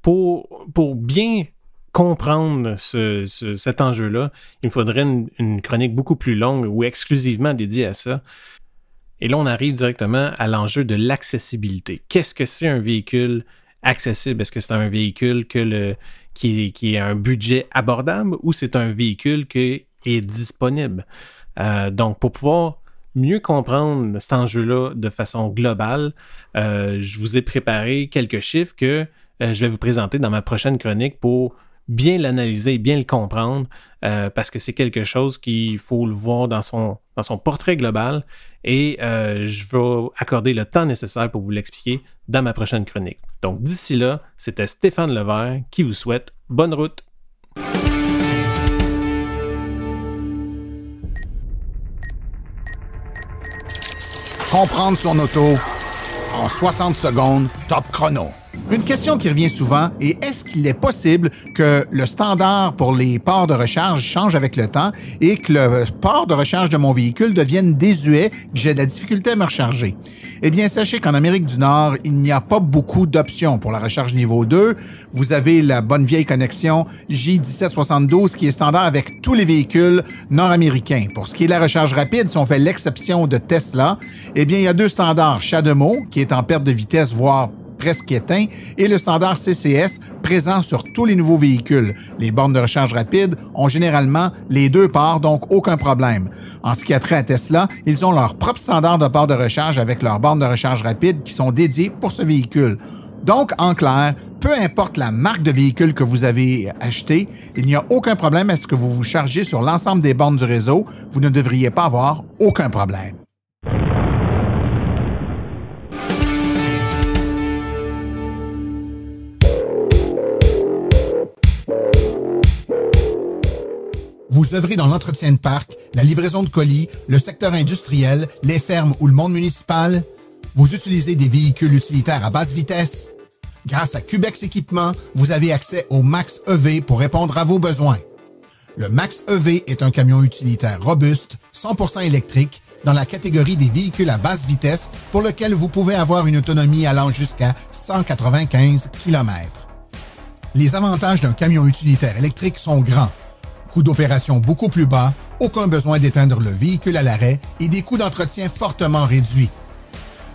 Pour bien comprendre cet enjeu-là, il me faudrait une chronique beaucoup plus longue ou exclusivement dédiée à ça. Et là, on arrive directement à l'enjeu de l'accessibilité. Qu'est-ce que c'est un véhicule accessible? Est-ce que c'est un véhicule qui a un budget abordable ou c'est un véhicule qui est disponible? Donc, pour pouvoir mieux comprendre cet enjeu-là de façon globale, je vous ai préparé quelques chiffres que je vais vous présenter dans ma prochaine chronique pour bien l'analyser et bien le comprendre parce que c'est quelque chose qu'il faut le voir dans son portrait global et je vais accorder le temps nécessaire pour vous l'expliquer dans ma prochaine chronique. Donc d'ici là, c'était Stéphane Levert qui vous souhaite bonne route. Comprendre son auto en 60 secondes, top chrono. Une question qui revient souvent est est-ce qu'il est possible que le standard pour les ports de recharge change avec le temps et que le port de recharge de mon véhicule devienne désuet, que j'ai de la difficulté à me recharger? Eh bien, sachez qu'en Amérique du Nord, il n'y a pas beaucoup d'options pour la recharge niveau 2. Vous avez la bonne vieille connexion J1772 qui est standard avec tous les véhicules nord-américains. Pour ce qui est de la recharge rapide, si on fait l'exception de Tesla, eh bien, il y a 2 standards. CHAdeMO, qui est en perte de vitesse, voire presque éteint, et le standard CCS présent sur tous les nouveaux véhicules. Les bornes de recharge rapide ont généralement les 2 ports, donc aucun problème. En ce qui a trait à Tesla, ils ont leur propre standard de port de recharge avec leurs bornes de recharge rapide qui sont dédiées pour ce véhicule. Donc, en clair, peu importe la marque de véhicule que vous avez acheté, il n'y a aucun problème à ce que vous vous chargez sur l'ensemble des bornes du réseau. Vous ne devriez pas avoir aucun problème. Vous œuvrez dans l'entretien de parc, la livraison de colis, le secteur industriel, les fermes ou le monde municipal? Vous utilisez des véhicules utilitaires à basse vitesse? Grâce à Cubex Équipement, vous avez accès au Max EV pour répondre à vos besoins. Le Max EV est un camion utilitaire robuste, 100% électrique, dans la catégorie des véhicules à basse vitesse pour lequel vous pouvez avoir une autonomie allant jusqu'à 195 km. Les avantages d'un camion utilitaire électrique sont grands. Coût d'opération beaucoup plus bas, aucun besoin d'éteindre le véhicule à l'arrêt et des coûts d'entretien fortement réduits.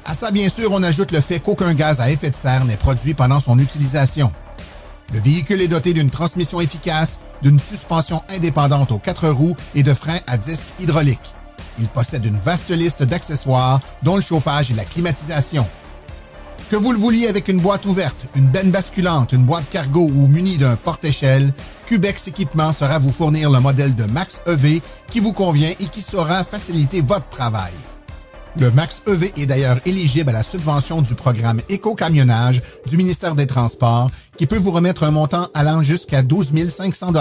À ça, bien sûr, on ajoute le fait qu'aucun gaz à effet de serre n'est produit pendant son utilisation. Le véhicule est doté d'une transmission efficace, d'une suspension indépendante aux 4 roues et de freins à disque hydraulique. Il possède une vaste liste d'accessoires, dont le chauffage et la climatisation. Que vous le vouliez avec une boîte ouverte, une benne basculante, une boîte cargo ou muni d'un porte-échelle, Cubex Équipement saura vous fournir le modèle de Max EV qui vous convient et qui saura faciliter votre travail. Le Max EV est d'ailleurs éligible à la subvention du programme Éco-camionnage du ministère des Transports qui peut vous remettre un montant allant jusqu'à 12 500 $.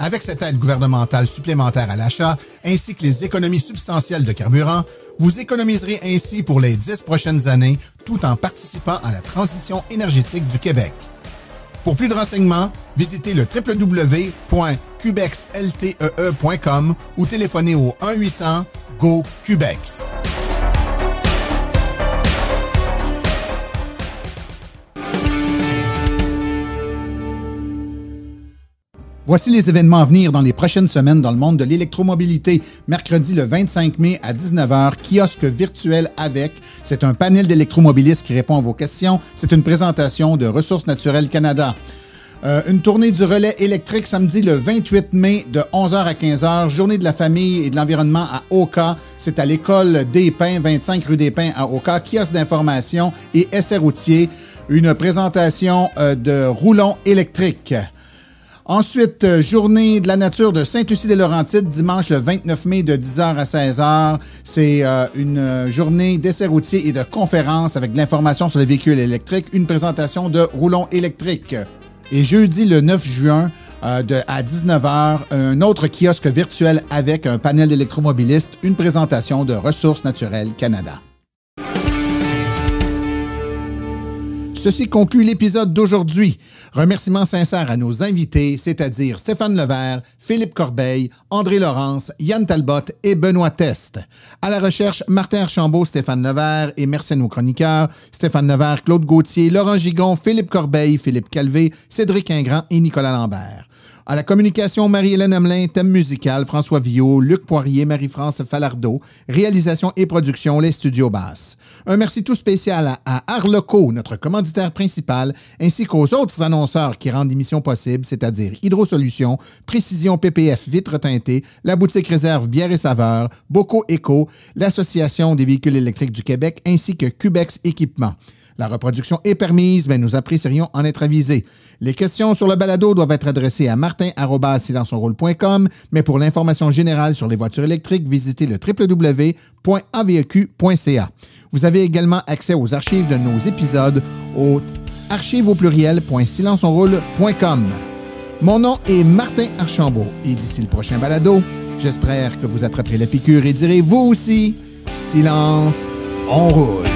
Avec cette aide gouvernementale supplémentaire à l'achat, ainsi que les économies substantielles de carburant, vous économiserez ainsi pour les 10 prochaines années tout en participant à la transition énergétique du Québec. Pour plus de renseignements, visitez le www.cubexltee.com ou téléphonez au 1-800-GO-CUBEX. Voici les événements à venir dans les prochaines semaines dans le monde de l'électromobilité. Mercredi le 25 mai à 19h, kiosque virtuel avec. C'est un panel d'électromobilistes qui répond à vos questions. C'est une présentation de Ressources naturelles Canada. Une tournée du relais électrique samedi le 28 mai de 11h à 15h. Journée de la famille et de l'environnement à Oka. C'est à l'école des Pins, 25 rue des Pins à Oka. Kiosque d'information et essai routier. Une présentation de roulons électriques. Ensuite, journée de la nature de Sainte-Lucie-des-Laurentides, dimanche le 29 mai de 10h à 16h. C'est une journée d'essais routiers et de conférences avec de l'information sur les véhicules électriques, une présentation de roulons électriques. Et jeudi le 9 juin à 19h, un autre kiosque virtuel avec un panel d'électromobilistes, une présentation de Ressources naturelles Canada. Ceci conclut l'épisode d'aujourd'hui. Remerciements sincères à nos invités, c'est-à-dire Stéphane Levert, Philippe Corbeil, André Laurence, Yann Talbot et Benoît Test. À la recherche, Martin Archambault, Stéphane Levert et merci à nos chroniqueurs, Stéphane Levert, Claude Gauthier, Laurent Gigon, Philippe Corbeil, Philippe Calvé, Cédric Ingrand et Nicolas Lambert. À la communication, Marie-Hélène Hamelin, thème musical, François Villot, Luc Poirier, Marie-France Falardeau, réalisation et production, les studios basses. Un merci tout spécial à Arleco, notre commanditaire principal, ainsi qu'aux autres annonceurs qui rendent l'émission possible, c'est-à-dire Hydrosolutions, Précision PPF Vitres teintées, la boutique Réserve Bière et Saveurs, Boco Éco, l'Association des véhicules électriques du Québec, ainsi que Cubex Équipement. La reproduction est permise, mais nous apprécierions en être avisés. Les questions sur le balado doivent être adressées à martin@silenceonroule.com, mais pour l'information générale sur les voitures électriques, visitez le www.aveq.ca. Vous avez également accès aux archives de nos épisodes au archives.silenceonroule.com. Mon nom est Martin Archambault et d'ici le prochain balado, j'espère que vous attraperez la piqûre et direz vous aussi, silence, on roule.